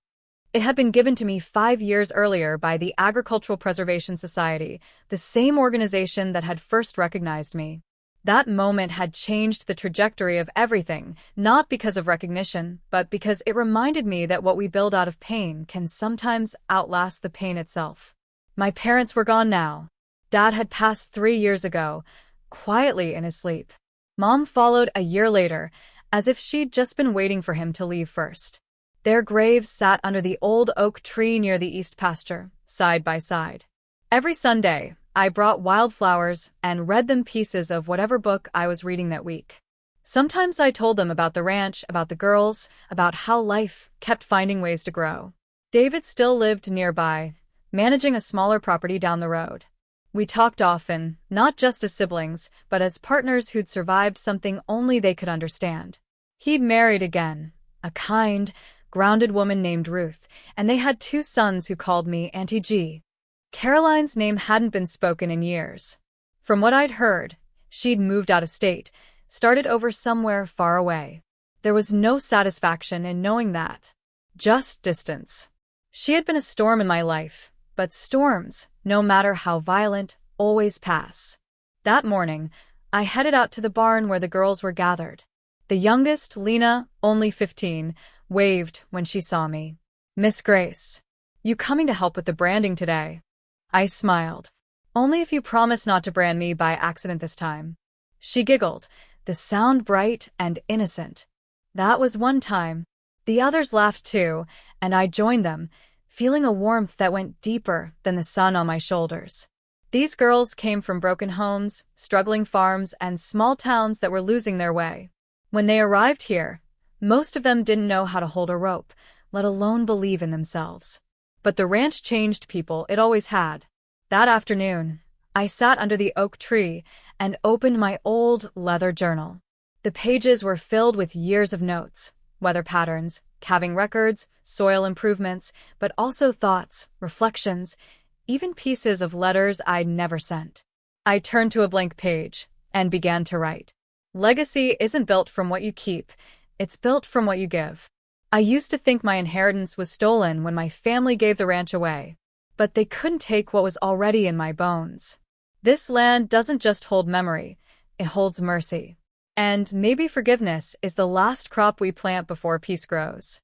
S1: It had been given to me 5 years earlier by the Agricultural Preservation Society, the same organization that had first recognized me. That moment had changed the trajectory of everything, not because of recognition, but because it reminded me that what we build out of pain can sometimes outlast the pain itself. My parents were gone now. Dad had passed 3 years ago, quietly in his sleep. Mom followed a year later, as if she'd just been waiting for him to leave first. Their graves sat under the old oak tree near the east pasture, side by side. Every Sunday, I brought wildflowers and read them pieces of whatever book I was reading that week. Sometimes I told them about the ranch, about the girls, about how life kept finding ways to grow. David still lived nearby, managing a smaller property down the road. We talked often, not just as siblings, but as partners who'd survived something only they could understand. He'd married again, a kind, grounded woman named Ruth, and they had 2 sons who called me Auntie G. Caroline's name hadn't been spoken in years. From what I'd heard, she'd moved out of state, started over somewhere far away. There was no satisfaction in knowing that. Just distance. She had been a storm in my life, but storms, no matter how violent, always pass. That morning, I headed out to the barn where the girls were gathered. The youngest, Lena, only 15, waved when she saw me. "Miss Grace, you coming to help with the branding today?" I smiled. "Only if you promise not to brand me by accident this time." She giggled, the sound bright and innocent. That was one time. The others laughed too, and I joined them, feeling a warmth that went deeper than the sun on my shoulders. These girls came from broken homes, struggling farms, and small towns that were losing their way. When they arrived here, most of them didn't know how to hold a rope, let alone believe in themselves. But the ranch changed people, it always had. That afternoon, I sat under the oak tree and opened my old leather journal. The pages were filled with years of notes, weather patterns, calving records, soil improvements, but also thoughts, reflections, even pieces of letters I'd never sent. I turned to a blank page and began to write. Legacy isn't built from what you keep, it's built from what you give. I used to think my inheritance was stolen when my family gave the ranch away, but they couldn't take what was already in my bones. This land doesn't just hold memory, it holds mercy. And maybe forgiveness is the last crop we plant before peace grows.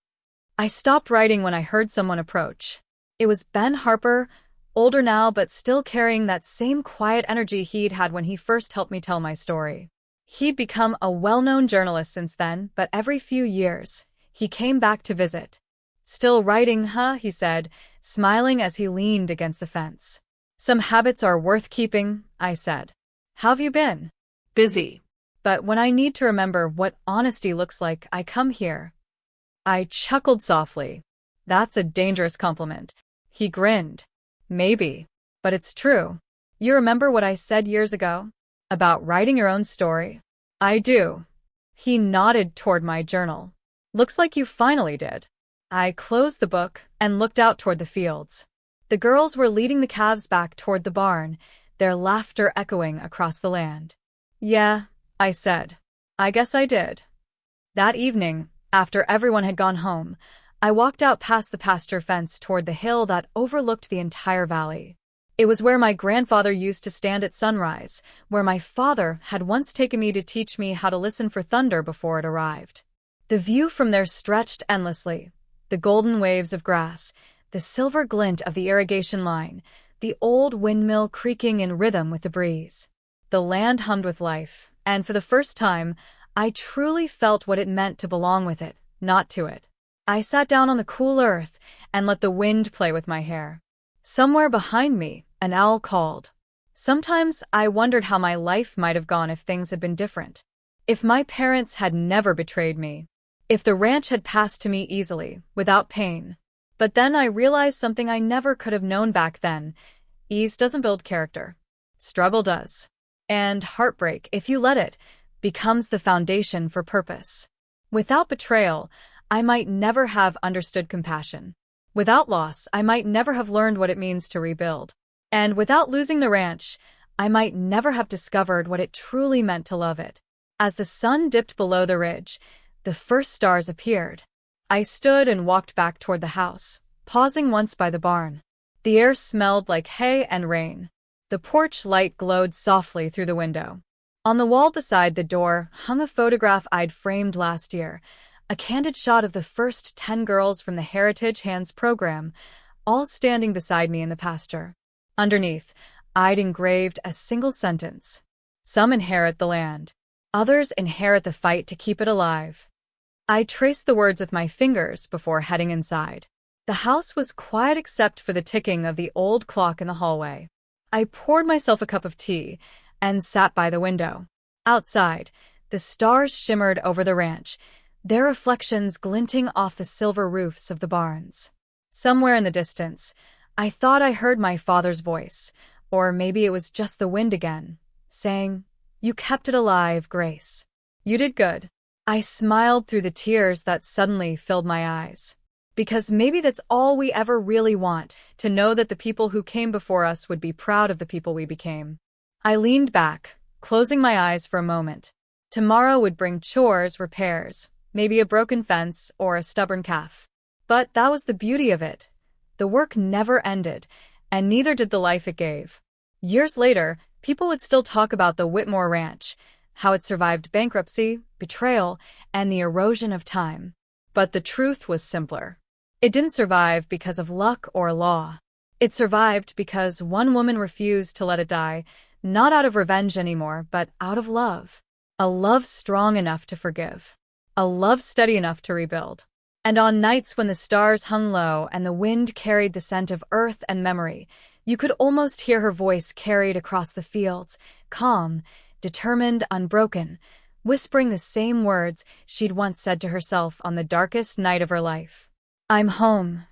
S1: I stopped writing when I heard someone approach. It was Ben Harper, older now but still carrying that same quiet energy he'd had when he first helped me tell my story. He'd become a well-known journalist since then, but every few years, he came back to visit. "Still writing, huh?" he said, smiling as he leaned against the fence. "Some habits are worth keeping," I said. "How've you been?"
S2: "Busy."
S1: "But when I need to remember what honesty looks like, I come here." I chuckled softly. "That's a dangerous compliment." He grinned. "Maybe. But it's true. You remember what I said years ago? About writing your own story?" "I do." He nodded toward my journal. "Looks like you finally did." I closed the book and looked out toward the fields. The girls were leading the calves back toward the barn, their laughter echoing across the land. "Yeah," I said. "I guess I did." That evening, after everyone had gone home, I walked out past the pasture fence toward the hill that overlooked the entire valley. It was where my grandfather used to stand at sunrise, where my father had once taken me to teach me how to listen for thunder before it arrived. The view from there stretched endlessly, the golden waves of grass, the silver glint of the irrigation line, the old windmill creaking in rhythm with the breeze. The land hummed with life, and for the first time, I truly felt what it meant to belong with it, not to it. I sat down on the cool earth and let the wind play with my hair. Somewhere behind me, an owl called. Sometimes I wondered how my life might have gone if things had been different. If my parents had never betrayed me. If the ranch had passed to me easily, without pain. But then I realized something I never could have known back then. Ease doesn't build character. Struggle does. And heartbreak, if you let it, becomes the foundation for purpose. Without betrayal, I might never have understood compassion. Without loss, I might never have learned what it means to rebuild. And without losing the ranch, I might never have discovered what it truly meant to love it. As the sun dipped below the ridge, the first stars appeared. I stood and walked back toward the house, pausing once by the barn. The air smelled like hay and rain. The porch light glowed softly through the window. On the wall beside the door hung a photograph I'd framed last year, a candid shot of the first 10 girls from the Heritage Hands program, all standing beside me in the pasture. Underneath, I'd engraved a single sentence. Some inherit the land. Others inherit the fight to keep it alive. I traced the words with my fingers before heading inside. The house was quiet except for the ticking of the old clock in the hallway. I poured myself a cup of tea and sat by the window. Outside, the stars shimmered over the ranch, their reflections glinting off the silver roofs of the barns. Somewhere in the distance, I thought I heard my father's voice, or maybe it was just the wind again, saying, "You kept it alive, Grace. You did good." I smiled through the tears that suddenly filled my eyes. Because maybe that's all we ever really want, to know that the people who came before us would be proud of the people we became. I leaned back, closing my eyes for a moment. Tomorrow would bring chores, repairs, maybe a broken fence or a stubborn calf. But that was the beauty of it. The work never ended, and neither did the life it gave. Years later, people would still talk about the Whitmore Ranch, how it survived bankruptcy, betrayal, and the erosion of time. But the truth was simpler. It didn't survive because of luck or law. It survived because one woman refused to let it die, not out of revenge anymore, but out of love. A love strong enough to forgive. A love steady enough to rebuild. And on nights when the stars hung low and the wind carried the scent of earth and memory, you could almost hear her voice carried across the fields, calm, determined, unbroken, whispering the same words she'd once said to herself on the darkest night of her life. "I'm home,